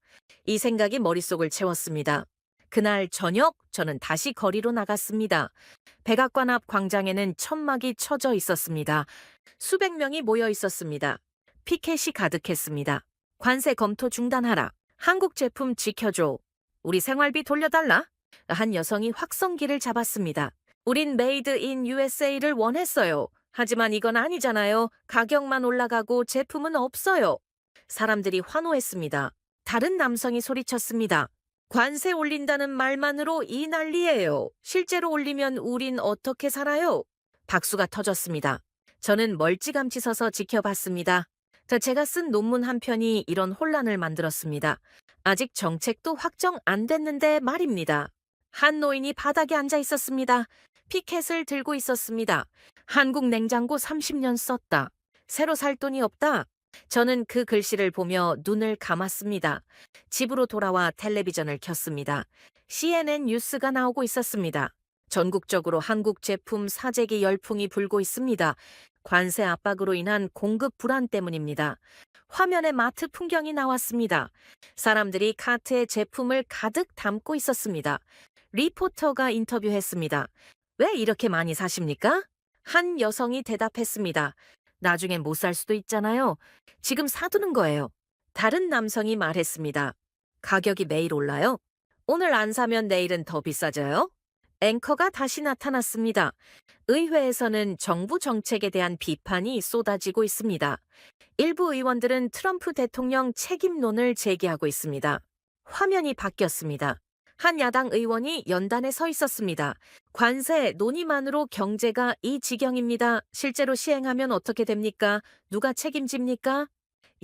이 생각이 머릿속을 채웠습니다. 그날 저녁 저는 다시 거리로 나갔습니다. 백악관 앞 광장에는 천막이 쳐져 있었습니다. 수백 명이 모여 있었습니다. 피켓이 가득했습니다. 관세 검토 중단하라. 한국 제품 지켜줘. 우리 생활비 돌려달라. 한 여성이 확성기를 잡았습니다. 우린 메이드 인 USA를 원했어요. 하지만 이건 아니잖아요. 가격만 올라가고 제품은 없어요. 사람들이 환호했습니다. 다른 남성이 소리쳤습니다. 관세 올린다는 말만으로 이 난리예요. 실제로 올리면 우린 어떻게 살아요? 박수가 터졌습니다. 저는 멀찌감치 서서 지켜봤습니다. 제가 쓴 논문 한 편이 이런 혼란을 만들었습니다. 아직 정책도 확정 안 됐는데 말입니다. 한 노인이 바닥에 앉아 있었습니다. 피켓을 들고 있었습니다. 한국 냉장고 30년 썼다. 새로 살 돈이 없다. 저는 그 글씨를 보며 눈을 감았습니다. 집으로 돌아와 텔레비전을 켰습니다. CNN 뉴스가 나오고 있었습니다. 전국적으로 한국 제품 사재기 열풍이 불고 있습니다. 관세 압박으로 인한 공급 불안 때문입니다. 화면에 마트 풍경이 나왔습니다. 사람들이 카트에 제품을 가득 담고 있었습니다. 리포터가 인터뷰했습니다. 왜 이렇게 많이 사십니까? 한 여성이 대답했습니다. 나중엔 못 살 수도 있잖아요. 지금 사두는 거예요. 다른 남성이 말했습니다. 가격이 매일 올라요? 오늘 안 사면 내일은 더 비싸져요? 앵커가 다시 나타났습니다. 의회에서는 정부 정책에 대한 비판이 쏟아지고 있습니다. 일부 의원들은 트럼프 대통령 책임론을 제기하고 있습니다. 화면이 바뀌었습니다. 한 야당 의원이 연단에 서 있었습니다. 관세 논의만으로 경제가 이 지경입니다. 실제로 시행하면 어떻게 됩니까? 누가 책임집니까?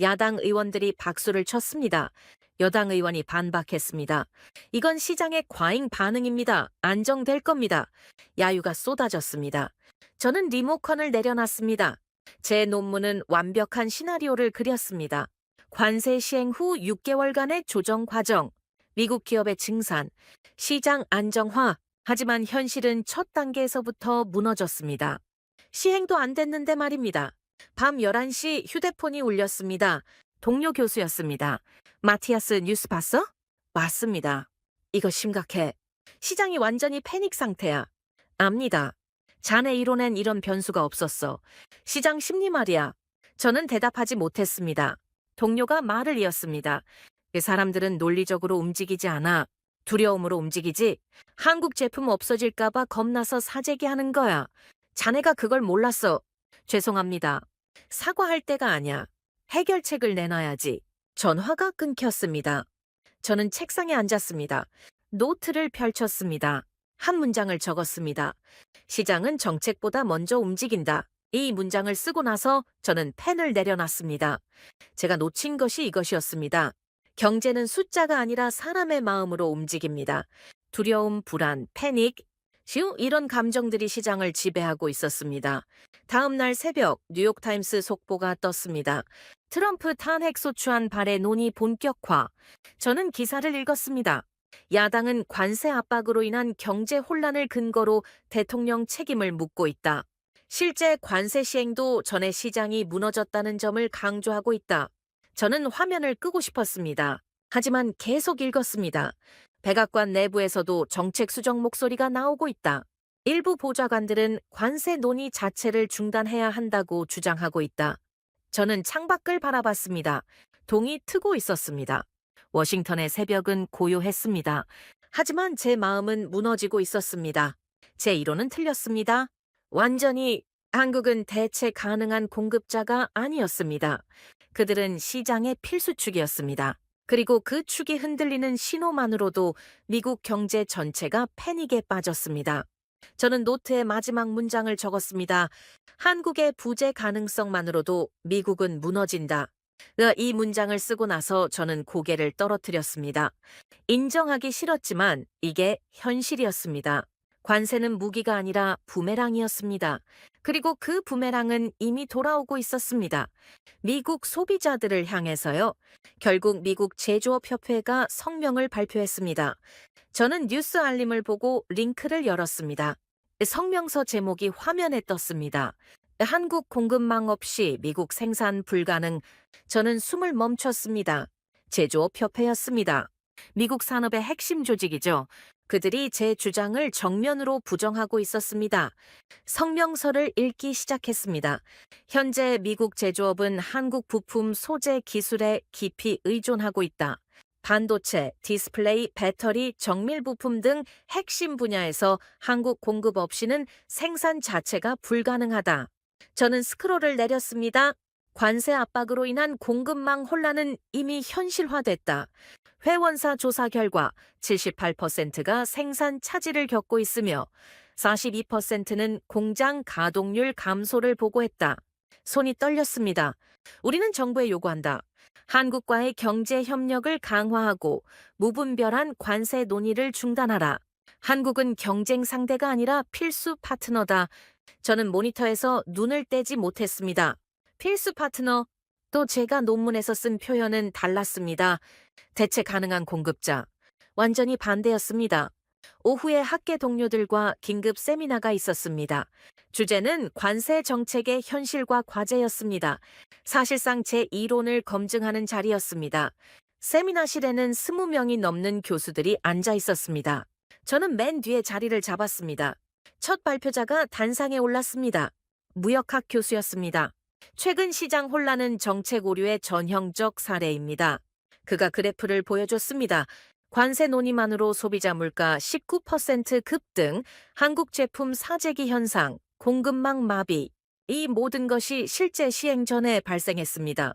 야당 의원들이 박수를 쳤습니다. 여당 의원이 반박했습니다. 이건 시장의 과잉 반응입니다. 안정될 겁니다. 야유가 쏟아졌습니다. 저는 리모컨을 내려놨습니다. 제 논문은 완벽한 시나리오를 그렸습니다. 관세 시행 후 6개월간의 조정 과정, 미국 기업의 증산, 시장 안정화, 하지만 현실은 첫 단계에서부터 무너졌습니다. 시행도 안 됐는데 말입니다. 밤 11시 휴대폰이 울렸습니다. 동료 교수였습니다. 마티아스 뉴스 봤어? 맞습니다. 이거 심각해. 시장이 완전히 패닉 상태야. 압니다. 자네 이론엔 이런 변수가 없었어. 시장 심리 말이야. 저는 대답하지 못했습니다. 동료가 말을 이었습니다. 그 사람들은 논리적으로 움직이지 않아. 두려움으로 움직이지. 한국 제품 없어질까봐 겁나서 사재기하는 거야. 자네가 그걸 몰랐어. 죄송합니다. 사과할 때가 아니야. 해결책을 내놔야지. 전화가 끊겼습니다. 저는 책상에 앉았습니다. 노트를 펼쳤습니다. 한 문장을 적었습니다. 시장은 정책보다 먼저 움직인다. 이 문장을 쓰고 나서 저는 펜을 내려놨습니다. 제가 놓친 것이 이것이었습니다. 경제는 숫자가 아니라 사람의 마음으로 움직입니다. 두려움, 불안, 패닉, 이런 감정들이 시장을 지배하고 있었습니다. 다음 날 새벽 뉴욕타임스 속보가 떴습니다. 트럼프 탄핵 소추안 발의 논의 본격화. 저는 기사를 읽었습니다. 야당은 관세 압박으로 인한 경제 혼란을 근거로 대통령 책임을 묻고 있다. 실제 관세 시행도 전에 시장이 무너졌다는 점을 강조하고 있다. 저는 화면을 끄고 싶었습니다. 하지만 계속 읽었습니다. 백악관 내부에서도 정책 수정 목소리가 나오고 있다. 일부 보좌관들은 관세 논의 자체를 중단해야 한다고 주장하고 있다. 저는 창밖을 바라봤습니다. 동이 트고 있었습니다. 워싱턴의 새벽은 고요했습니다. 하지만 제 마음은 무너지고 있었습니다. 제 이론은 틀렸습니다. 완전히 한국은 대체 가능한 공급자가 아니었습니다. 그들은 시장의 필수축이었습니다. 그리고 그 축이 흔들리는 신호만으로도 미국 경제 전체가 패닉에 빠졌습니다. 저는 노트의 마지막 문장을 적었습니다. 한국의 부재 가능성만으로도 미국은 무너진다. 이 문장을 쓰고 나서 저는 고개를 떨어뜨렸습니다. 인정하기 싫었지만 이게 현실이었습니다. 관세는 무기가 아니라 부메랑이었습니다. 그리고 그 부메랑은 이미 돌아오고 있었습니다. 미국 소비자들을 향해서요. 결국 미국 제조업협회가 성명을 발표했습니다. 저는 뉴스 알림을 보고 링크를 열었습니다. 성명서 제목이 화면에 떴습니다. 한국 공급망 없이 미국 생산 불가능. 저는 숨을 멈췄습니다. 제조업협회였습니다. 미국 산업의 핵심 조직이죠. 그들이 제 주장을 정면으로 부정하고 있었습니다. 성명서를 읽기 시작했습니다. 현재 미국 제조업은 한국 부품 소재 기술에 깊이 의존하고 있다. 반도체, 디스플레이, 배터리, 정밀 부품 등 핵심 분야에서 한국 공급 없이는 생산 자체가 불가능하다. 저는 스크롤을 내렸습니다. 관세 압박으로 인한 공급망 혼란은 이미 현실화됐다. 회원사 조사 결과 78%가 생산 차질을 겪고 있으며 42%는 공장 가동률 감소를 보고했다. 손이 떨렸습니다. 우리는 정부에 요구한다. 한국과의 경제 협력을 강화하고 무분별한 관세 논의를 중단하라. 한국은 경쟁 상대가 아니라 필수 파트너다. 저는 모니터에서 눈을 떼지 못했습니다. 필수 파트너, 또 제가 논문에서 쓴 표현은 달랐습니다. 대체 가능한 공급자. 완전히 반대였습니다. 오후에 학계 동료들과 긴급 세미나가 있었습니다. 주제는 관세 정책의 현실과 과제였습니다. 사실상 제 이론을 검증하는 자리였습니다. 세미나실에는 20명이 넘는 교수들이 앉아 있었습니다. 저는 맨 뒤에 자리를 잡았습니다. 첫 발표자가 단상에 올랐습니다. 무역학 교수였습니다. 최근 시장 혼란은 정책 오류의 전형적 사례입니다. 그가 그래프를 보여줬습니다. 관세 논의만으로 소비자 물가 19% 급등, 한국 제품 사재기 현상, 공급망 마비, 이 모든 것이 실제 시행 전에 발생했습니다.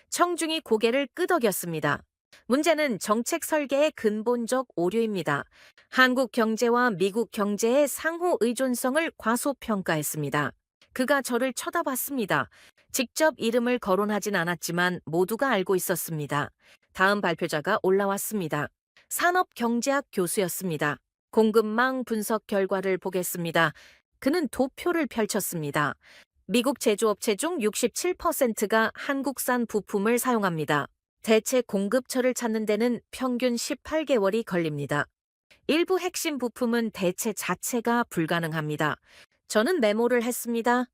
청중이 고개를 끄덕였습니다. 문제는 정책 설계의 근본적 오류입니다. 한국 경제와 미국 경제의 상호 의존성을 과소평가했습니다. 그가 저를 쳐다봤습니다. 직접 이름을 거론하진 않았지만 모두가 알고 있었습니다. 다음 발표자가 올라왔습니다. 산업경제학 교수였습니다. 공급망 분석 결과를 보겠습니다. 그는 도표를 펼쳤습니다. 미국 제조업체 중 67%가 한국산 부품을 사용합니다. 대체 공급처를 찾는 데는 평균 18개월이 걸립니다. 일부 핵심 부품은 대체 자체가 불가능합니다. 저는 메모를 했습니다.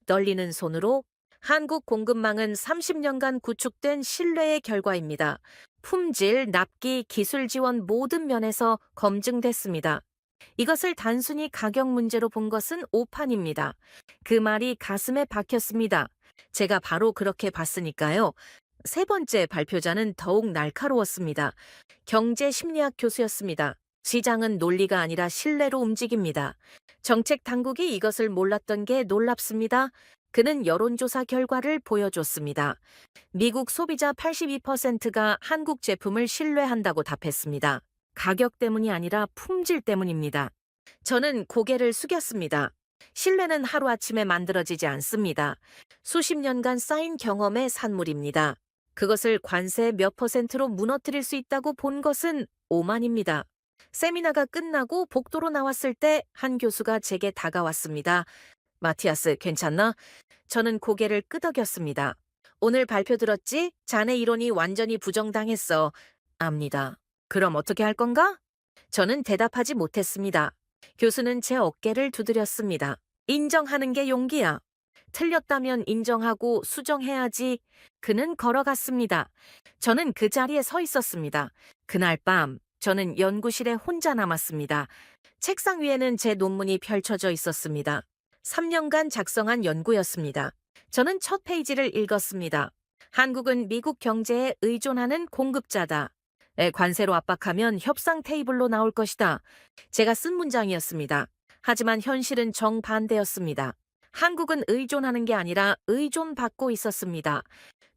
떨리는 손으로 한국 공급망은 30년간 구축된 신뢰의 결과입니다. 품질, 납기, 기술 지원 모든 면에서 검증됐습니다. 이것을 단순히 가격 문제로 본 것은 오판입니다. 그 말이 가슴에 박혔습니다. 제가 바로 그렇게 봤으니까요. 세 번째 발표자는 더욱 날카로웠습니다. 경제심리학 교수였습니다. 시장은 논리가 아니라 신뢰로 움직입니다. 정책 당국이 이것을 몰랐던 게 놀랍습니다. 그는 여론조사 결과를 보여줬습니다. 미국 소비자 82%가 한국 제품을 신뢰한다고 답했습니다. 가격 때문이 아니라 품질 때문입니다. 저는 고개를 숙였습니다. 신뢰는 하루아침에 만들어지지 않습니다. 수십 년간 쌓인 경험의 산물입니다. 그것을 관세 몇 %로 무너뜨릴 수 있다고 본 것은 오만입니다. 세미나가 끝나고 복도로 나왔을 때 한 교수가 제게 다가왔습니다. 마티아스, 괜찮나? 저는 고개를 끄덕였습니다. 오늘 발표 들었지? 자네 이론이 완전히 부정당했어. 압니다. 그럼 어떻게 할 건가? 저는 대답하지 못했습니다. 교수는 제 어깨를 두드렸습니다. 인정하는 게 용기야. 틀렸다면 인정하고 수정해야지. 그는 걸어갔습니다. 저는 그 자리에 서 있었습니다. 그날 밤 저는 연구실에 혼자 남았습니다. 책상 위에는 제 논문이 펼쳐져 있었습니다. 3년간 작성한 연구였습니다. 저는 첫 페이지를 읽었습니다. 한국은 미국 경제에 의존하는 공급자다. 관세로 압박하면 협상 테이블로 나올 것이다. 제가 쓴 문장이었습니다. 하지만 현실은 정반대였습니다. 한국은 의존하는 게 아니라 의존받고 있었습니다.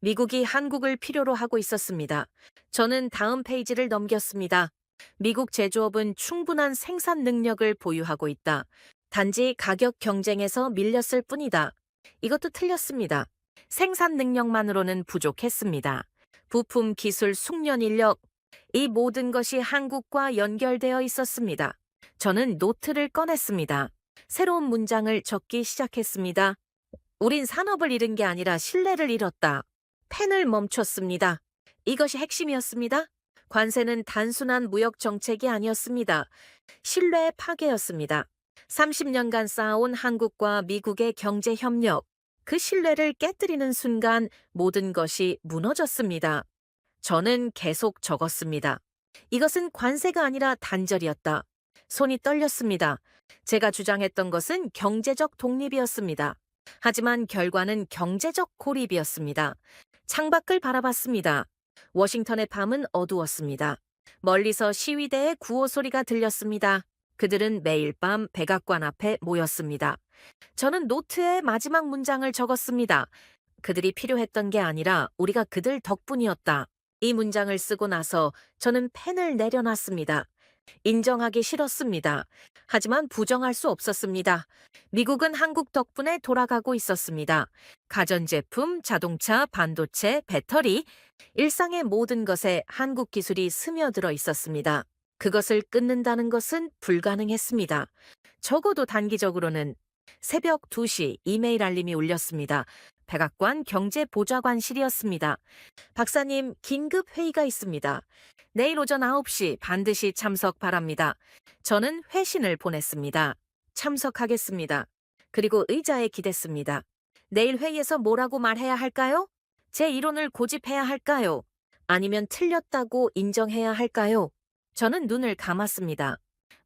미국이 한국을 필요로 하고 있었습니다. 저는 다음 페이지를 넘겼습니다. 미국 제조업은 충분한 생산 능력을 보유하고 있다. 단지 가격 경쟁에서 밀렸을 뿐이다. 이것도 틀렸습니다. 생산 능력만으로는 부족했습니다. 부품, 기술, 숙련 인력, 이 모든 것이 한국과 연결되어 있었습니다. 저는 노트를 꺼냈습니다. 새로운 문장을 적기 시작했습니다. 우린 산업을 잃은 게 아니라 신뢰를 잃었다. 펜을 멈췄습니다. 이것이 핵심이었습니다. 관세는 단순한 무역 정책이 아니었습니다. 신뢰의 파괴였습니다. 30년간 쌓아온 한국과 미국의 경제 협력, 그 신뢰를 깨뜨리는 순간 모든 것이 무너졌습니다. 저는 계속 적었습니다. 이것은 관세가 아니라 단절이었다. 손이 떨렸습니다. 제가 주장했던 것은 경제적 독립이었습니다. 하지만 결과는 경제적 고립이었습니다. 창밖을 바라봤습니다. 워싱턴의 밤은 어두웠습니다. 멀리서 시위대의 구호 소리가 들렸습니다. 그들은 매일 밤 백악관 앞에 모였습니다. 저는 노트에 마지막 문장을 적었습니다. 그들이 필요했던 게 아니라 우리가 그들 덕분이었다. 이 문장을 쓰고 나서 저는 펜을 내려놨습니다. 인정하기 싫었습니다. 하지만 부정할 수 없었습니다. 미국은 한국 덕분에 돌아가고 있었습니다. 가전제품, 자동차, 반도체, 배터리, 일상의 모든 것에 한국 기술이 스며들어 있었습니다. 그것을 끊는다는 것은 불가능했습니다. 적어도 단기적으로는 새벽 2시 이메일 알림이 울렸습니다. 백악관 경제보좌관실이었습니다. 박사님, 긴급 회의가 있습니다. 내일 오전 9시 반드시 참석 바랍니다. 저는 회신을 보냈습니다. 참석하겠습니다. 그리고 의자에 기댔습니다. 내일 회의에서 뭐라고 말해야 할까요? 제 이론을 고집해야 할까요? 아니면 틀렸다고 인정해야 할까요? 저는 눈을 감았습니다.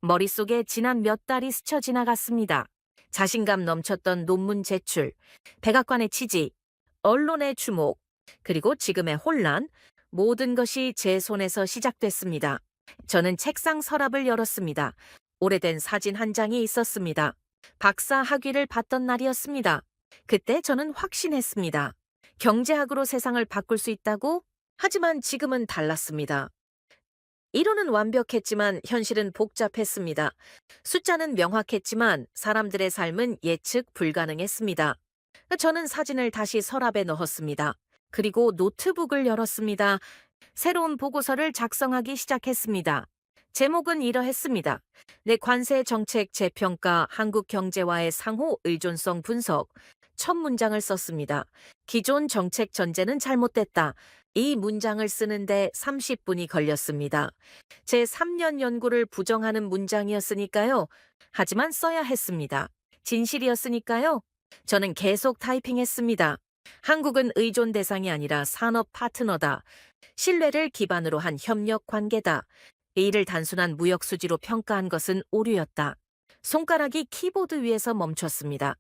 머릿속에 지난 몇 달이 스쳐 지나갔습니다. 자신감 넘쳤던 논문 제출, 백악관의 취지, 언론의 주목, 그리고 지금의 혼란, 모든 것이 제 손에서 시작됐습니다. 저는 책상 서랍을 열었습니다. 오래된 사진 한 장이 있었습니다. 박사 학위를 받던 날이었습니다. 그때 저는 확신했습니다. 경제학으로 세상을 바꿀 수 있다고? 하지만 지금은 달랐습니다. 이론은 완벽했지만 현실은 복잡했습니다. 숫자는 명확했지만 사람들의 삶은 예측 불가능했습니다. 저는 사진을 다시 서랍에 넣었습니다. 그리고 노트북을 열었습니다. 새로운 보고서를 작성하기 시작했습니다. 제목은 이러했습니다. 내 관세 정책 재평가 한국 경제와의 상호 의존성 분석. 첫 문장을 썼습니다. 기존 정책 전제는 잘못됐다. 이 문장을 쓰는데 30분이 걸렸습니다. 제 3년 연구를 부정하는 문장이었으니까요. 하지만 써야 했습니다. 진실이었으니까요. 저는 계속 타이핑했습니다. 한국은 의존 대상이 아니라 산업 파트너다. 신뢰를 기반으로 한 협력 관계다. 이를 단순한 무역 수지로 평가한 것은 오류였다. 손가락이 키보드 위에서 멈췄습니다.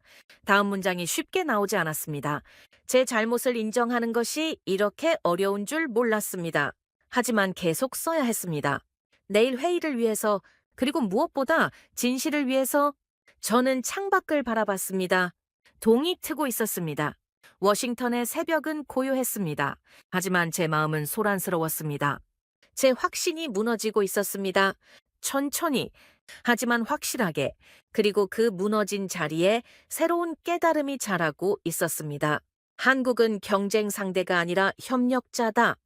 다음 문장이 쉽게 나오지 않았습니다. 제 잘못을 인정하는 것이 이렇게 어려운 줄 몰랐습니다. 하지만 계속 써야 했습니다. 내일 회의를 위해서, 그리고 무엇보다 진실을 위해서 저는 창밖을 바라봤습니다. 동이 트고 있었습니다. 워싱턴의 새벽은 고요했습니다. 하지만 제 마음은 소란스러웠습니다. 제 확신이 무너지고 있었습니다. 천천히, 하지만 확실하게, 그리고 그 무너진 자리에 새로운 깨달음이 자라고 있었습니다. 한국은 경쟁 상대가 아니라 협력자다.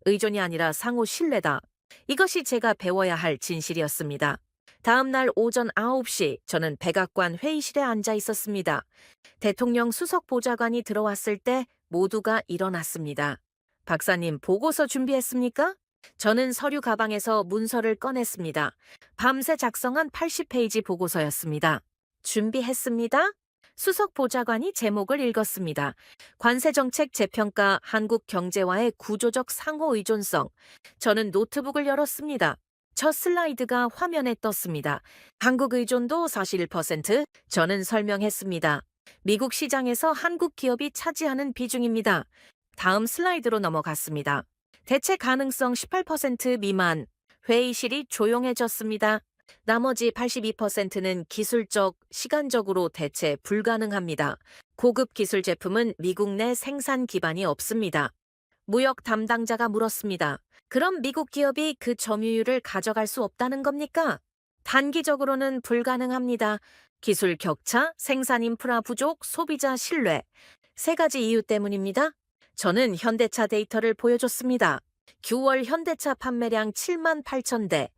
의존이 아니라 상호 신뢰다. 이것이 제가 배워야 할 진실이었습니다. 다음 날 오전 9시 저는 백악관 회의실에 앉아 있었습니다. 대통령 수석 보좌관이 들어왔을 때 모두가 일어났습니다. 박사님, 보고서 준비했습니까? 저는 서류 가방에서 문서를 꺼냈습니다. 밤새 작성한 80페이지 보고서였습니다. 준비했습니다. 수석 보좌관이 제목을 읽었습니다. 관세정책 재평가 한국 경제와의 구조적 상호 의존성. 저는 노트북을 열었습니다. 첫 슬라이드가 화면에 떴습니다. 한국 의존도 41%. 저는 설명했습니다. 미국 시장에서 한국 기업이 차지하는 비중입니다. 다음 슬라이드로 넘어갔습니다. 대체 가능성 18% 미만. 회의실이 조용해졌습니다. 나머지 82%는 기술적, 시간적으로 대체 불가능합니다. 고급 기술 제품은 미국 내 생산 기반이 없습니다. 무역 담당자가 물었습니다. 그럼 미국 기업이 그 점유율을 가져갈 수 없다는 겁니까? 단기적으로는 불가능합니다. 기술 격차, 생산 인프라 부족, 소비자 신뢰. 세 가지 이유 때문입니다. 저는 현대차 데이터를 보여줬습니다. 9월 현대차 판매량 7만 8천 대.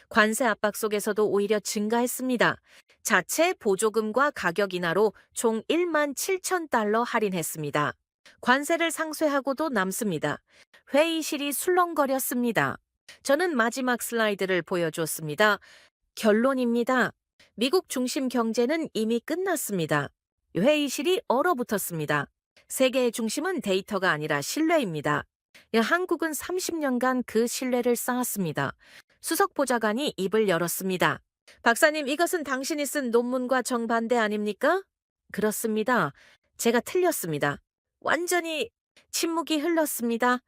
관세 압박 속에서도 오히려 증가했습니다. 자체 보조금과 가격 인하로 총 1만 7천 달러 할인했습니다. 관세를 상쇄하고도 남습니다. 회의실이 술렁거렸습니다. 저는 마지막 슬라이드를 보여줬습니다. 결론입니다. 미국 중심 경제는 이미 끝났습니다. 회의실이 얼어붙었습니다. 세계의 중심은 데이터가 아니라 신뢰입니다. 한국은 30년간 그 신뢰를 쌓았습니다. 수석 보좌관이 입을 열었습니다. 박사님, 이것은 당신이 쓴 논문과 정반대 아닙니까? 그렇습니다. 제가 틀렸습니다. 완전히 침묵이 흘렀습니다.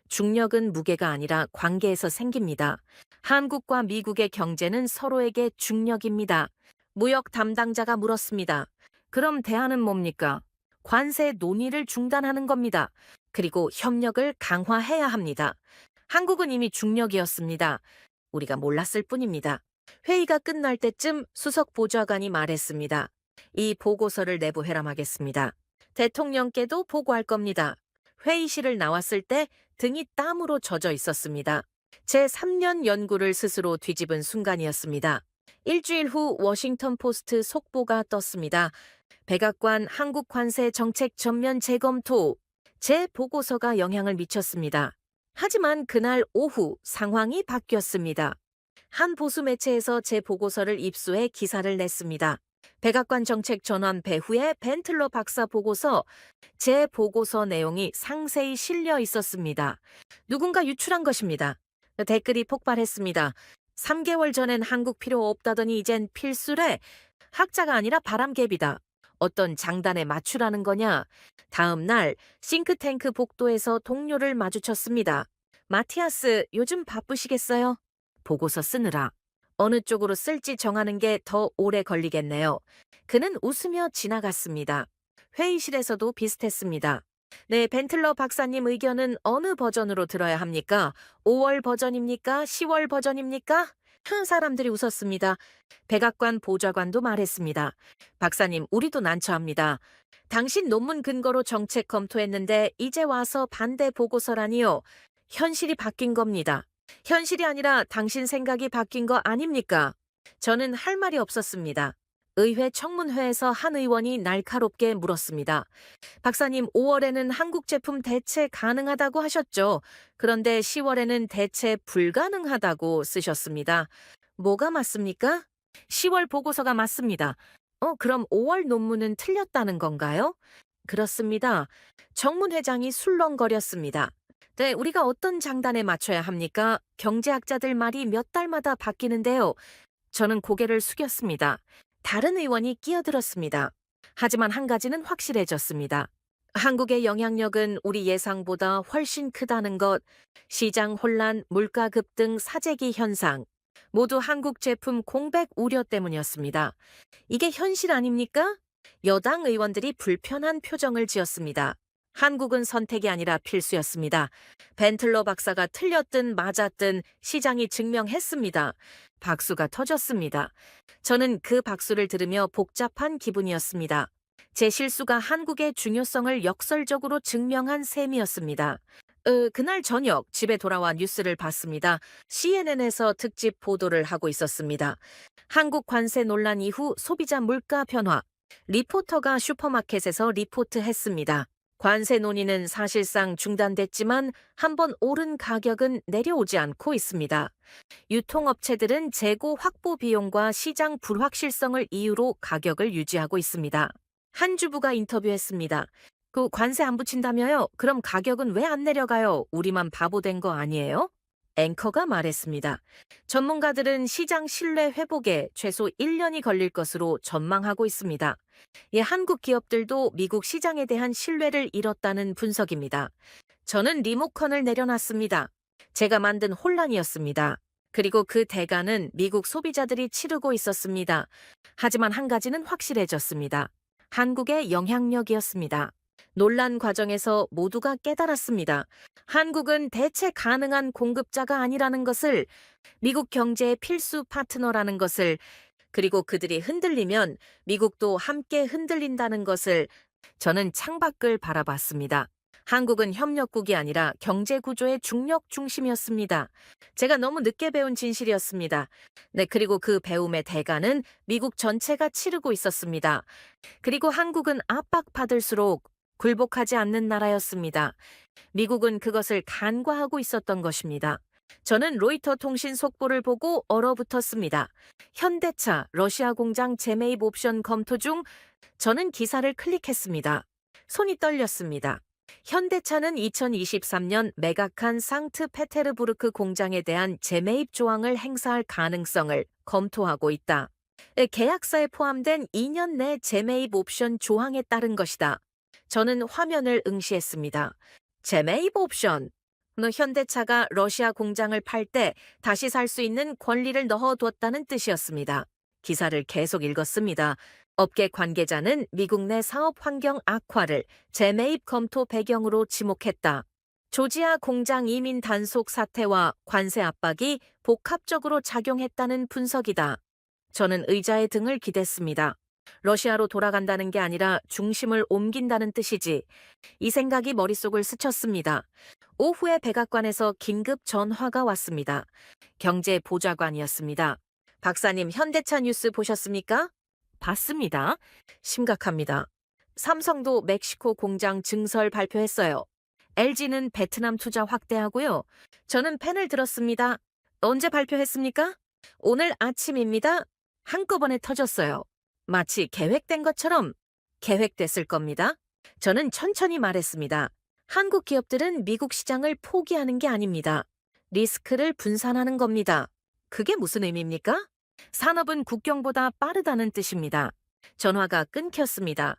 중력은 무게가 아니라 관계에서 생깁니다. 한국과 미국의 경제는 서로에게 중력입니다. 무역 담당자가 물었습니다. 그럼 대안은 뭡니까? 관세 논의를 중단하는 겁니다. 그리고 협력을 강화해야 합니다. 한국은 이미 중력이었습니다. 우리가 몰랐을 뿐입니다. 회의가 끝날 때쯤 수석 보좌관이 말했습니다. 이 보고서를 내부 회람하겠습니다. 대통령께도 보고할 겁니다. 회의실을 나왔을 때 등이 땀으로 젖어 있었습니다. 제 3년 연구를 스스로 뒤집은 순간이었습니다. 일주일 후 워싱턴 포스트 속보가 떴습니다. 백악관 한국 관세 정책 전면 재검토. 제 보고서가 영향을 미쳤습니다. 하지만 그날 오후 상황이 바뀌었습니다. 한 보수 매체에서 제 보고서를 입수해 기사를 냈습니다. 백악관 정책 전환 배후의 벤틀러 박사 보고서. 제 보고서 내용이 상세히 실려 있었습니다. 누군가 유출한 것입니다. 댓글이 폭발했습니다. 3개월 전엔 한국 필요 없다더니 이젠 필수래. 학자가 아니라 바람개비다. 어떤 장단에 맞추라는 거냐. 다음 날 싱크탱크 복도에서 동료를 마주쳤습니다. 마티아스, 요즘 바쁘시겠어요? 보고서 쓰느라. 어느 쪽으로 쓸지 정하는 게 더 오래 걸리겠네요. 그는 웃으며 지나갔습니다. 회의실에서도 비슷했습니다. 네, 벤틀러 박사님 의견은 어느 버전으로 들어야 합니까? 5월 버전입니까? 10월 버전입니까? 사람들이 웃었습니다. 백악관 보좌관도 말했습니다. 박사님, 우리도 난처합니다. 당신 논문 근거로 정책 검토했는데 이제 와서 반대 보고서라니요. 현실이 바뀐 겁니다. 현실이 아니라 당신 생각이 바뀐 거 아닙니까? 저는 할 말이 없었습니다. 의회 청문회에서 한 의원이 날카롭게 물었습니다. 박사님, 5월에는 한국 제품 대체 가능하다고 하셨죠? 그런데 10월에는 대체 불가능하다고 쓰셨습니다. 뭐가 맞습니까? 10월 보고서가 맞습니다. 그럼 5월 논문은 틀렸다는 건가요? 그렇습니다. 정문회장이 술렁거렸습니다. 네, 우리가 어떤 장단에 맞춰야 합니까? 경제학자들 말이 몇 달마다 바뀌는데요. 저는 고개를 숙였습니다. 다른 의원이 끼어들었습니다. 하지만 한 가지는 확실해졌습니다. 한국의 영향력은 우리 예상보다 훨씬 크다는 것, 시장 혼란, 물가 급등, 사재기 현상, 모두 한국 제품 공백 우려 때문이었습니다. 이게 현실 아닙니까? 여당 의원들이 불편한 표정을 지었습니다. 한국은 선택이 아니라 필수였습니다. 벤틀러 박사가 틀렸든 맞았든 시장이 증명했습니다. 박수가 터졌습니다. 저는 그 박수를 들으며 복잡한 기분이었습니다. 제 실수가 한국의 중요성을 역설적으로 증명한 셈이었습니다. 그날 저녁 집에 돌아와 뉴스를 봤습니다. CNN에서 특집 보도를 하고 있었습니다. 한국 관세 논란 이후 소비자 물가 변화. 리포터가 슈퍼마켓에서 리포트했습니다. 관세 논의는 사실상 중단됐지만 한번 오른 가격은 내려오지 않고 있습니다. 유통업체들은 재고 확보 비용과 시장 불확실성을 이유로 가격을 유지하고 있습니다. 한 주부가 인터뷰했습니다. 그 관세 안 붙인다며요? 그럼 가격은 왜 안 내려가요? 우리만 바보 된 거 아니에요? 앵커가 말했습니다. 전문가들은 시장 신뢰 회복에 최소 1년이 걸릴 것으로 전망하고 있습니다. 한국 기업들도 미국 시장에 대한 신뢰를 잃었다는 분석입니다. 저는 리모컨을 내려놨습니다. 제가 만든 혼란이었습니다. 그리고 그 대가는 미국 소비자들이 치르고 있었습니다. 하지만 한 가지는 확실해졌습니다. 한국의 영향력이었습니다. 논란 과정에서 모두가 깨달았습니다. 한국은 대체 가능한 공급자가 아니라는 것을, 미국 경제의 필수 파트너라는 것을, 그리고 그들이 흔들리면 미국도 함께 흔들린다는 것을. 저는 창밖을 바라봤습니다. 한국은 협력국이 아니라 경제구조의 중력 중심이었습니다. 제가 너무 늦게 배운 진실이었습니다. 네, 그리고 그 배움의 대가는 미국 전체가 치르고 있었습니다. 그리고 한국은 압박받을수록 굴복하지 않는 나라였습니다. 미국은 그것을 간과하고 있었던 것입니다. 저는 로이터 통신 속보를 보고 얼어붙었습니다. 현대차 러시아 공장 재매입 옵션 검토 중. 저는 기사를 클릭했습니다. 손이 떨렸습니다. 현대차는 2023년 매각한 상트페테르부르크 공장에 대한 재매입 조항을 행사할 가능성을 검토하고 있다. 계약서에 포함된 2년 내 재매입 옵션 조항에 따른 것이다. 저는 화면을 응시했습니다. 재매입 옵션. 현대차가 러시아 공장을 팔 때 다시 살 수 있는 권리를 넣어뒀다는 뜻이었습니다. 기사를 계속 읽었습니다. 업계 관계자는 미국 내 사업 환경 악화를 재매입 검토 배경으로 지목했다. 조지아 공장 이민 단속 사태와 관세 압박이 복합적으로 작용했다는 분석이다. 저는 의자의 등을 기댔습니다. 러시아로 돌아간다는 게 아니라 중심을 옮긴다는 뜻이지. 이 생각이 머릿속을 스쳤습니다. 오후에 백악관에서 긴급 전화가 왔습니다. 경제보좌관이었습니다. 박사님, 현대차 뉴스 보셨습니까? 봤습니다. 심각합니다. 삼성도 멕시코 공장 증설 발표했어요. LG는 베트남 투자 확대하고요. 저는 펜을 들었습니다. 언제 발표했습니까? 오늘 아침입니다. 한꺼번에 터졌어요. 마치 계획된 것처럼. 계획됐을 겁니다. 저는 천천히 말했습니다. 한국 기업들은 미국 시장을 포기하는 게 아닙니다. 리스크를 분산하는 겁니다. 그게 무슨 의미입니까? 산업은 국경보다 빠르다는 뜻입니다. 전화가 끊겼습니다.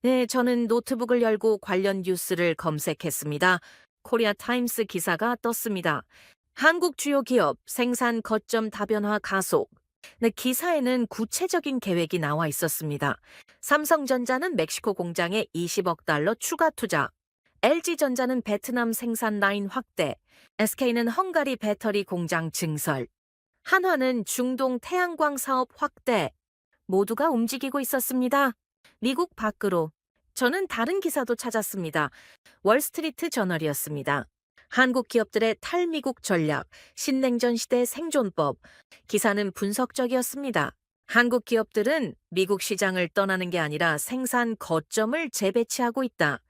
네, 저는 노트북을 열고 관련 뉴스를 검색했습니다. 코리아 타임스 기사가 떴습니다. 한국 주요 기업 생산 거점 다변화 가속. 네, 기사에는 구체적인 계획이 나와 있었습니다. 삼성전자는 멕시코 공장에 20억 달러 추가 투자. LG전자는 베트남 생산 라인 확대, SK는 헝가리 배터리 공장 증설, 한화는 중동 태양광 사업 확대, 모두가 움직이고 있었습니다. 미국 밖으로. 저는 다른 기사도 찾았습니다. 월스트리트 저널이었습니다. 한국 기업들의 탈미국 전략, 신냉전 시대 생존법. 기사는 분석적이었습니다. 한국 기업들은 미국 시장을 떠나는 게 아니라 생산 거점을 재배치하고 있다.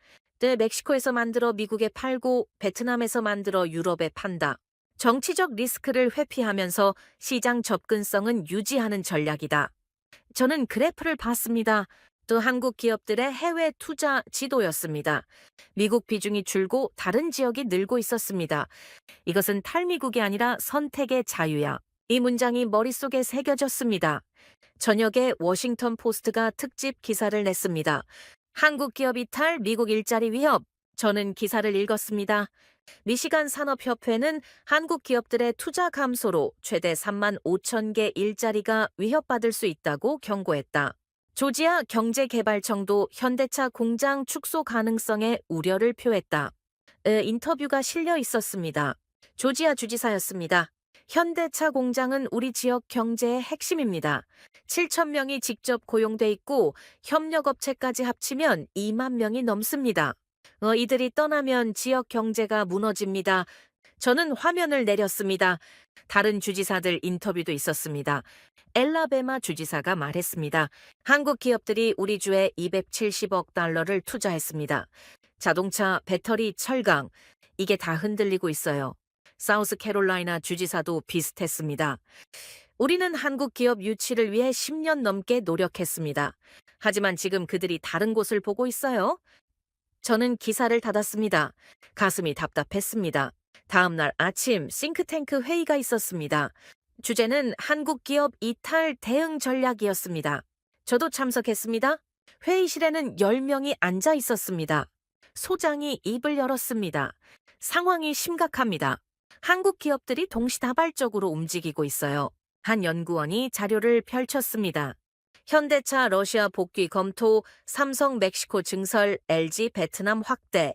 멕시코에서 만들어 미국에 팔고 베트남에서 만들어 유럽에 판다. 정치적 리스크를 회피하면서 시장 접근성은 유지하는 전략이다. 저는 그래프를 봤습니다. 또 한국 기업들의 해외 투자 지도였습니다. 미국 비중이 줄고 다른 지역이 늘고 있었습니다. 이것은 탈미국이 아니라 선택의 자유야. 이 문장이 머릿속에 새겨졌습니다. 저녁에 워싱턴 포스트가 특집 기사를 냈습니다. 한국 기업 이탈, 미국 일자리 위협. 저는 기사를 읽었습니다. 미시간 산업협회는 한국 기업들의 투자 감소로 최대 3만 5천 개 일자리가 위협받을 수 있다고 경고했다. 조지아 경제개발청도 현대차 공장 축소 가능성에 우려를 표했다. 인터뷰가 실려 있었습니다. 조지아 주지사였습니다. 현대차 공장은 우리 지역 경제의 핵심입니다. 7천 명이 직접 고용돼 있고 협력업체까지 합치면 2만 명이 넘습니다. 이들이 떠나면 지역 경제가 무너집니다. 저는 화면을 내렸습니다. 다른 주지사들 인터뷰도 있었습니다. 엘라베마 주지사가 말했습니다. 한국 기업들이 우리 주에 270억 달러를 투자했습니다. 자동차, 배터리, 철강, 이게 다 흔들리고 있어요. 사우스캐롤라이나 주지사도 비슷했습니다. 우리는 한국 기업 유치를 위해 10년 넘게 노력했습니다. 하지만 지금 그들이 다른 곳을 보고 있어요. 저는 기사를 닫았습니다. 가슴이 답답했습니다. 다음 날 아침 싱크탱크 회의가 있었습니다. 주제는 한국 기업 이탈 대응 전략이었습니다. 저도 참석했습니다. 회의실에는 10명이 앉아 있었습니다. 소장이 입을 열었습니다. 상황이 심각합니다. 한국 기업들이 동시다발적으로 움직이고 있어요. 한 연구원이 자료를 펼쳤습니다. 현대차 러시아 복귀 검토, 삼성 멕시코 증설, LG 베트남 확대.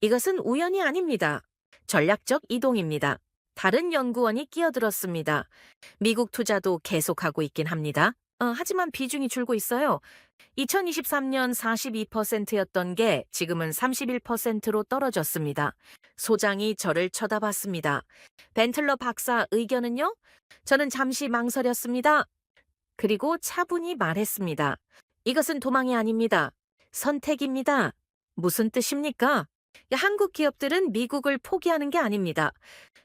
이것은 우연이 아닙니다. 전략적 이동입니다. 다른 연구원이 끼어들었습니다. 미국 투자도 계속하고 있긴 합니다. 하지만 비중이 줄고 있어요. 2023년 42%였던 게 지금은 31%로 떨어졌습니다. 소장이 저를 쳐다봤습니다. 벤틀러 박사 의견은요? 저는 잠시 망설였습니다. 그리고 차분히 말했습니다. 이것은 도망이 아닙니다. 선택입니다. 무슨 뜻입니까? 한국 기업들은 미국을 포기하는 게 아닙니다.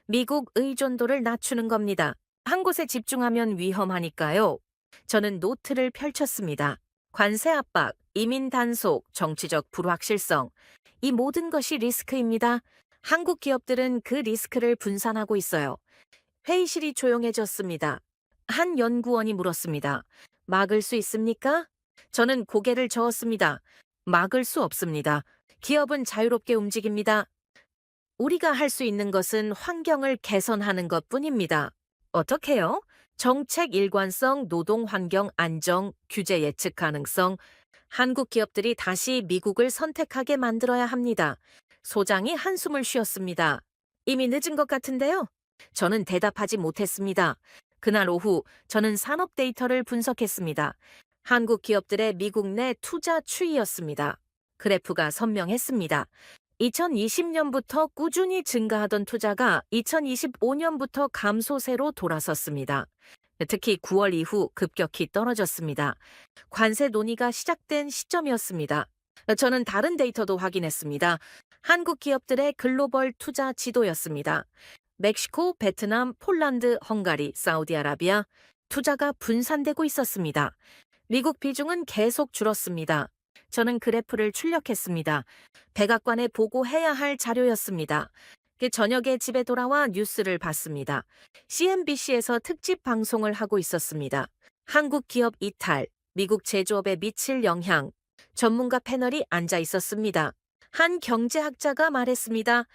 미국 의존도를 낮추는 겁니다. 한 곳에 집중하면 위험하니까요. 저는 노트를 펼쳤습니다. 관세 압박, 이민 단속, 정치적 불확실성. 이 모든 것이 리스크입니다. 한국 기업들은 그 리스크를 분산하고 있어요. 회의실이 조용해졌습니다. 한 연구원이 물었습니다. 막을 수 있습니까? 저는 고개를 저었습니다. 막을 수 없습니다. 기업은 자유롭게 움직입니다. 우리가 할 수 있는 것은 환경을 개선하는 것뿐입니다. 어떻게요? 정책 일관성, 노동 환경 안정, 규제 예측 가능성. 한국 기업들이 다시 미국을 선택하게 만들어야 합니다. 소장이 한숨을 쉬었습니다. 이미 늦은 것 같은데요? 저는 대답하지 못했습니다. 그날 오후 저는 산업 데이터를 분석했습니다. 한국 기업들의 미국 내 투자 추이였습니다. 그래프가 선명했습니다. 2020년부터 꾸준히 증가하던 투자가 2025년부터 감소세로 돌아섰습니다. 특히 9월 이후 급격히 떨어졌습니다. 관세 논의가 시작된 시점이었습니다. 저는 다른 데이터도 확인했습니다. 한국 기업들의 글로벌 투자 지도였습니다. 멕시코, 베트남, 폴란드, 헝가리, 사우디아라비아 투자가 분산되고 있었습니다. 미국 비중은 계속 줄었습니다. 저는 그래프를 출력했습니다. 백악관에 보고해야 할 자료였습니다. 저녁에 집에 돌아와 뉴스를 봤습니다. CNBC에서 특집 방송을 하고 있었습니다. 한국 기업 이탈, 미국 제조업에 미칠 영향. 전문가 패널이 앉아 있었습니다. 한 경제학자가 말했습니다.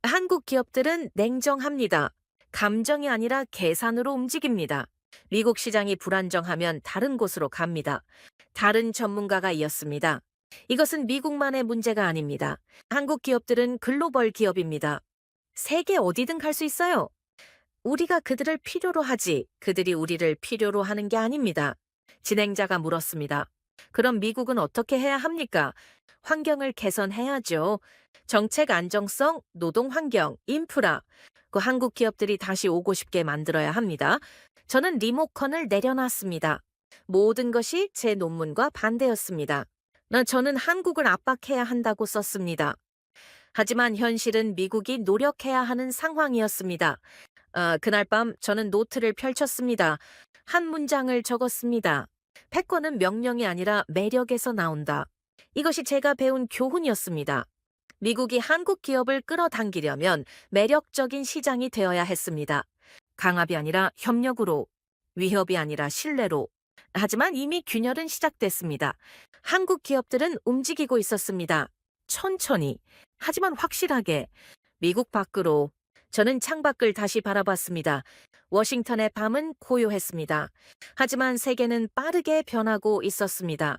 한국 기업들은 냉정합니다. 감정이 아니라 계산으로 움직입니다. 미국 시장이 불안정하면 다른 곳으로 갑니다. 다른 전문가가 이었습니다. 이것은 미국만의 문제가 아닙니다. 한국 기업들은 글로벌 기업입니다. 세계 어디든 갈 수 있어요. 우리가 그들을 필요로 하지, 그들이 우리를 필요로 하는 게 아닙니다. 진행자가 물었습니다. 그럼 미국은 어떻게 해야 합니까? 환경을 개선해야죠. 정책 안정성, 노동 환경, 인프라. 그 한국 기업들이 다시 오고 싶게 만들어야 합니다. 저는 리모컨을 내려놨습니다. 모든 것이 제 논문과 반대였습니다. 저는 한국을 압박해야 한다고 썼습니다. 하지만 현실은 미국이 노력해야 하는 상황이었습니다. 그날 밤 저는 노트를 펼쳤습니다. 한 문장을 적었습니다. 패권은 명령이 아니라 매력에서 나온다. 이것이 제가 배운 교훈이었습니다. 미국이 한국 기업을 끌어당기려면 매력적인 시장이 되어야 했습니다. 강압이 아니라 협력으로, 위협이 아니라 신뢰로. 하지만 이미 균열은 시작됐습니다. 한국 기업들은 움직이고 있었습니다. 천천히, 하지만 확실하게. 미국 밖으로. 저는 창밖을 다시 바라봤습니다. 워싱턴의 밤은 고요했습니다. 하지만 세계는 빠르게 변하고 있었습니다.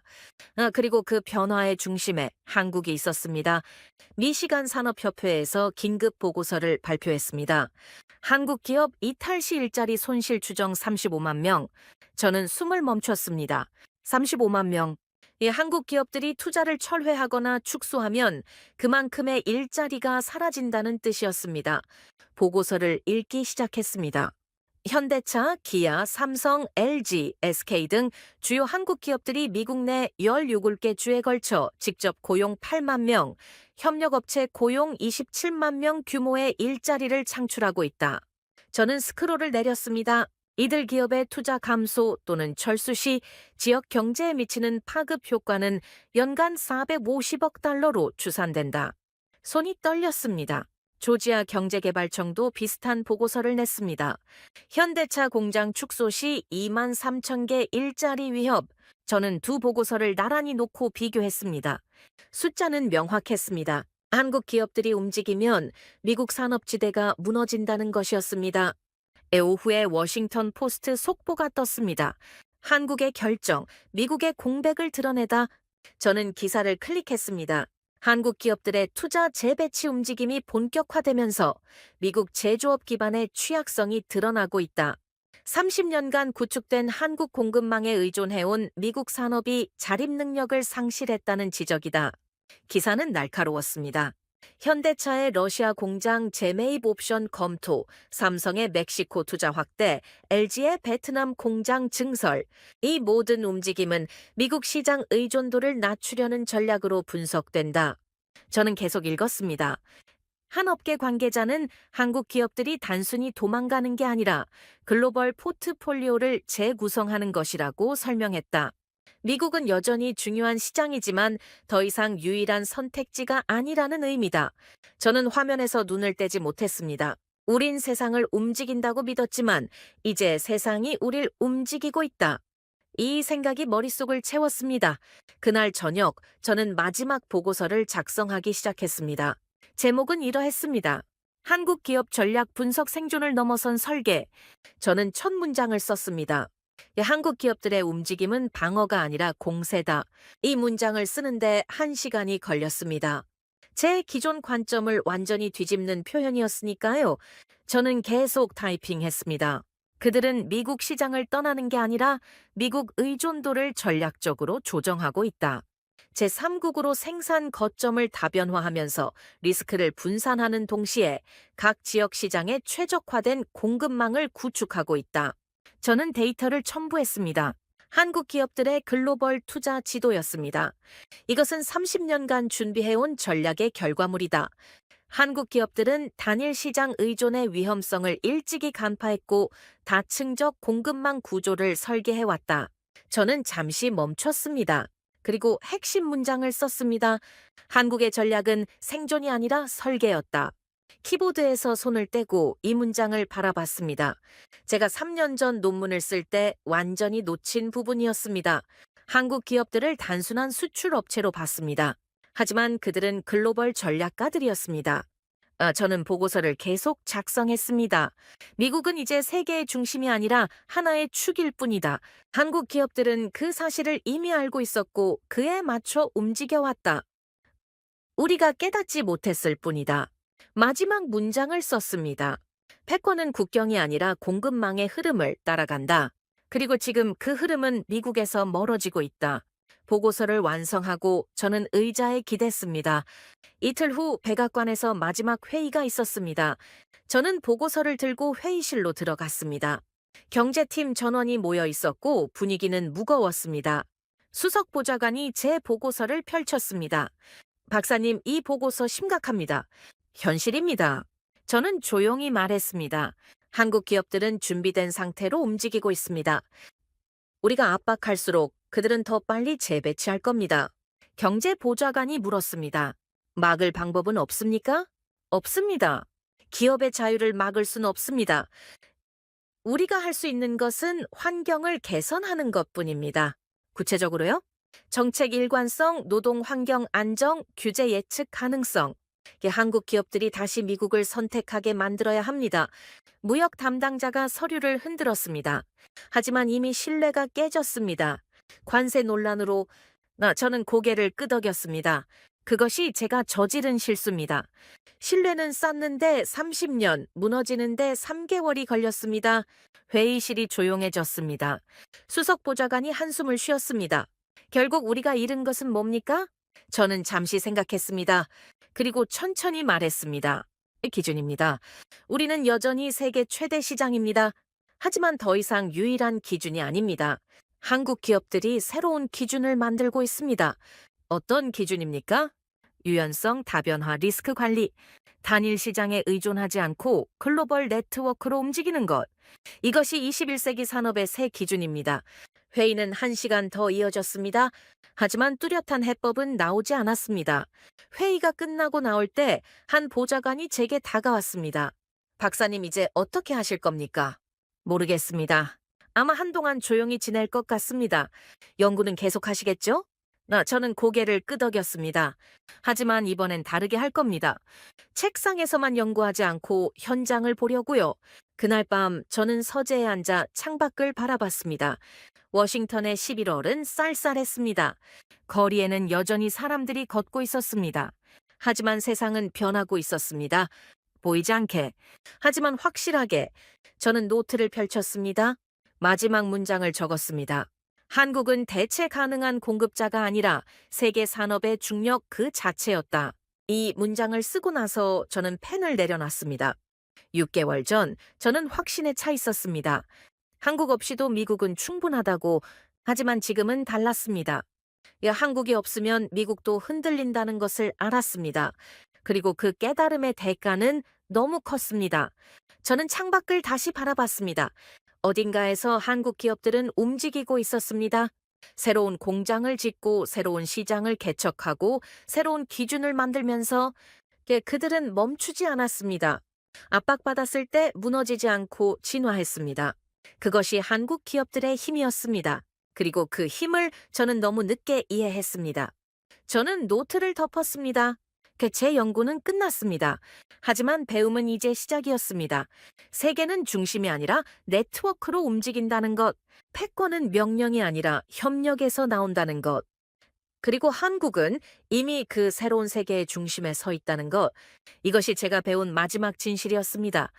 그리고 그 변화의 중심에 한국이 있었습니다. 미시간 산업협회에서 긴급 보고서를 발표했습니다. 한국 기업 이탈 시 일자리 손실 추정 35만 명. 저는 숨을 멈췄습니다. 35만 명. 이 한국 기업들이 투자를 철회하거나 축소하면 그만큼의 일자리가 사라진다는 뜻이었습니다. 보고서를 읽기 시작했습니다. 현대차, 기아, 삼성, LG, SK 등 주요 한국 기업들이 미국 내 17개 주에 걸쳐 직접 고용 8만 명, 협력업체 고용 27만 명 규모의 일자리를 창출하고 있다. 저는 스크롤을 내렸습니다. 이들 기업의 투자 감소 또는 철수 시 지역 경제에 미치는 파급 효과는 연간 450억 달러로 추산된다. 손이 떨렸습니다. 조지아 경제개발청도 비슷한 보고서를 냈습니다. 현대차 공장 축소 시 2만 3천 개 일자리 위협. 저는 두 보고서를 나란히 놓고 비교했습니다. 숫자는 명확했습니다. 한국 기업들이 움직이면 미국 산업지대가 무너진다는 것이었습니다. 오후에 워싱턴 포스트 속보가 떴습니다. 한국의 결정, 미국의 공백을 드러내다. 저는 기사를 클릭했습니다. 한국 기업들의 투자 재배치 움직임이 본격화되면서 미국 제조업 기반의 취약성이 드러나고 있다. 30년간 구축된 한국 공급망에 의존해온 미국 산업이 자립 능력을 상실했다는 지적이다. 기사는 날카로웠습니다. 현대차의 러시아 공장 재매입 옵션 검토, 삼성의 멕시코 투자 확대, LG의 베트남 공장 증설. 이 모든 움직임은 미국 시장 의존도를 낮추려는 전략으로 분석된다. 저는 계속 읽었습니다. 한 업계 관계자는 한국 기업들이 단순히 도망가는 게 아니라 글로벌 포트폴리오를 재구성하는 것이라고 설명했다. 미국은 여전히 중요한 시장이지만 더 이상 유일한 선택지가 아니라는 의미다. 저는 화면에서 눈을 떼지 못했습니다. 우린 세상을 움직인다고 믿었지만 이제 세상이 우릴 움직이고 있다. 이 생각이 머릿속을 채웠습니다. 그날 저녁 저는 마지막 보고서를 작성하기 시작했습니다. 제목은 이러했습니다. 한국 기업 전략 분석 생존을 넘어선 설계. 저는 첫 문장을 썼습니다. 한국 기업들의 움직임은 방어가 아니라 공세다. 이 문장을 쓰는데 1시간이 걸렸습니다. 제 기존 관점을 완전히 뒤집는 표현이었으니까요. 저는 계속 타이핑했습니다. 그들은 미국 시장을 떠나는 게 아니라 미국 의존도를 전략적으로 조정하고 있다. 제3국으로 생산 거점을 다변화하면서 리스크를 분산하는 동시에 각 지역 시장에 최적화된 공급망을 구축하고 있다. 저는 데이터를 첨부했습니다. 한국 기업들의 글로벌 투자 지도였습니다. 이것은 30년간 준비해온 전략의 결과물이다. 한국 기업들은 단일 시장 의존의 위험성을 일찍이 간파했고 다층적 공급망 구조를 설계해왔다. 저는 잠시 멈췄습니다. 그리고 핵심 문장을 썼습니다. 한국의 전략은 생존이 아니라 설계였다. 키보드에서 손을 떼고 이 문장을 바라봤습니다. 제가 3년 전 논문을 쓸 때 완전히 놓친 부분이었습니다. 한국 기업들을 단순한 수출 업체로 봤습니다. 하지만 그들은 글로벌 전략가들이었습니다. 저는 보고서를 계속 작성했습니다. 미국은 이제 세계의 중심이 아니라 하나의 축일 뿐이다. 한국 기업들은 그 사실을 이미 알고 있었고 그에 맞춰 움직여왔다. 우리가 깨닫지 못했을 뿐이다. 마지막 문장을 썼습니다. 패권은 국경이 아니라 공급망의 흐름을 따라간다. 그리고 지금 그 흐름은 미국에서 멀어지고 있다. 보고서를 완성하고 저는 의자에 기댔습니다. 이틀 후 백악관에서 마지막 회의가 있었습니다. 저는 보고서를 들고 회의실로 들어갔습니다. 경제팀 전원이 모여 있었고 분위기는 무거웠습니다. 수석 보좌관이 제 보고서를 펼쳤습니다. 박사님, 이 보고서 심각합니다. 현실입니다. 저는 조용히 말했습니다. 한국 기업들은 준비된 상태로 움직이고 있습니다. 우리가 압박할수록 그들은 더 빨리 재배치할 겁니다. 경제보좌관이 물었습니다. 막을 방법은 없습니까? 없습니다. 기업의 자유를 막을 수는 없습니다. 우리가 할 수 있는 것은 환경을 개선하는 것뿐입니다. 구체적으로요? 정책 일관성, 노동 환경 안정, 규제 예측 가능성. 한국 기업들이 다시 미국을 선택하게 만들어야 합니다. 무역 담당자가 서류를 흔들었습니다. 하지만 이미 신뢰가 깨졌습니다. 관세 논란으로 저는 고개를 끄덕였습니다. 그것이 제가 저지른 실수입니다. 신뢰는 쌓는데 30년, 무너지는데 3개월이 걸렸습니다. 회의실이 조용해졌습니다. 수석 보좌관이 한숨을 쉬었습니다. 결국 우리가 잃은 것은 뭡니까? 저는 잠시 생각했습니다. 그리고 천천히 말했습니다. 기준입니다. 우리는 여전히 세계 최대 시장입니다. 하지만 더 이상 유일한 기준이 아닙니다. 한국 기업들이 새로운 기준을 만들고 있습니다. 어떤 기준입니까? 유연성, 다변화, 리스크 관리, 단일 시장에 의존하지 않고 글로벌 네트워크로 움직이는 것. 이것이 21세기 산업의 새 기준입니다. 회의는 1시간 더 이어졌습니다. 하지만 뚜렷한 해법은 나오지 않았습니다. 회의가 끝나고 나올 때 한 보좌관이 제게 다가왔습니다. 박사님, 이제 어떻게 하실 겁니까? 모르겠습니다. 아마 한동안 조용히 지낼 것 같습니다. 연구는 계속 하시겠죠? 저는 고개를 끄덕였습니다. 하지만 이번엔 다르게 할 겁니다. 책상에서만 연구하지 않고 현장을 보려고요. 그날 밤 저는 서재에 앉아 창밖을 바라봤습니다. 워싱턴의 11월은 쌀쌀했습니다. 거리에는 여전히 사람들이 걷고 있었습니다. 하지만 세상은 변하고 있었습니다. 보이지 않게, 하지만 확실하게. 저는 노트를 펼쳤습니다. 마지막 문장을 적었습니다. 한국은 대체 가능한 공급자가 아니라 세계 산업의 중력 그 자체였다. 이 문장을 쓰고 나서 저는 펜을 내려놨습니다. 6개월 전 저는 확신에 차 있었습니다. 한국 없이도 미국은 충분하다고. 하지만 지금은 달랐습니다. 한국이 없으면 미국도 흔들린다는 것을 알았습니다. 그리고 그 깨달음의 대가는 너무 컸습니다. 저는 창밖을 다시 바라봤습니다. 어딘가에서 한국 기업들은 움직이고 있었습니다. 새로운 공장을 짓고 새로운 시장을 개척하고 새로운 기준을 만들면서 그들은 멈추지 않았습니다. 압박받았을 때 무너지지 않고 진화했습니다. 그것이 한국 기업들의 힘이었습니다. 그리고 그 힘을 저는 너무 늦게 이해했습니다. 저는 노트를 덮었습니다. 제 연구는 끝났습니다. 하지만 배움은 이제 시작이었습니다. 세계는 중심이 아니라 네트워크로 움직인다는 것, 패권은 명령이 아니라 협력에서 나온다는 것, 그리고 한국은 이미 그 새로운 세계의 중심에 서 있다는 것, 이것이 제가 배운 마지막 진실이었습니다.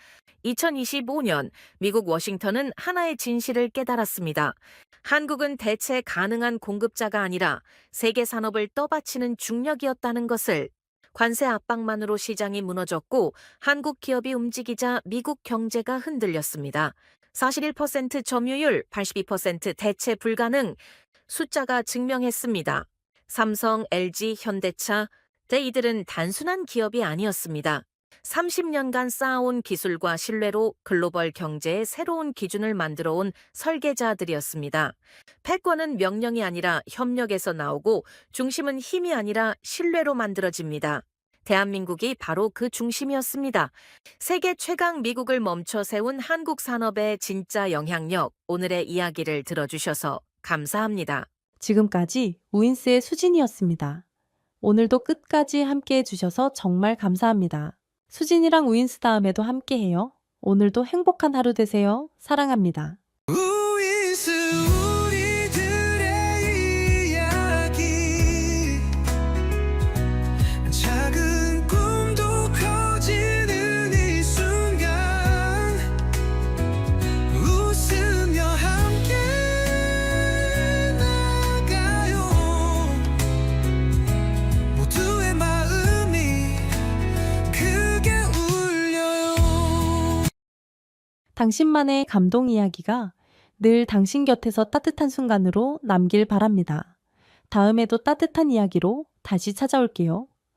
2025년 미국 워싱턴은 하나의 진실을 깨달았습니다. 한국은 대체 가능한 공급자가 아니라 세계 산업을 떠받치는 중력이었다는 것을. 관세 압박만으로 시장이 무너졌고 한국 기업이 움직이자 미국 경제가 흔들렸습니다. 41% 점유율, 82% 대체 불가능. 숫자가 증명했습니다. 삼성, LG, 현대차, 이들은 단순한 기업이 아니었습니다. 30년간 쌓아온 기술과 신뢰로 글로벌 경제의 새로운 기준을 만들어온 설계자들이었습니다. 패권은 명령이 아니라 협력에서 나오고 중심은 힘이 아니라 신뢰로 만들어집니다. 대한민국이 바로 그 중심이었습니다. 세계 최강 미국을 멈춰 세운 한국 산업의 진짜 영향력, 오늘의 이야기를 들어주셔서 감사합니다. 지금까지 우인스의 수진이었습니다. 오늘도 끝까지 함께 해주셔서 정말 감사합니다. 수진이랑 우인스 다음에도 함께해요. 오늘도 행복한 하루 되세요. 사랑합니다. 우이스 우리들의 이야기 작은 꿈도 커지는 이 순간 웃으며 함께 나가요 모두의 마음이 크게 울려요. 당신만의 감동 이야기가 늘 당신 곁에서 따뜻한 순간으로 남길 바랍니다. 다음에도 따뜻한 이야기로 다시 찾아올게요.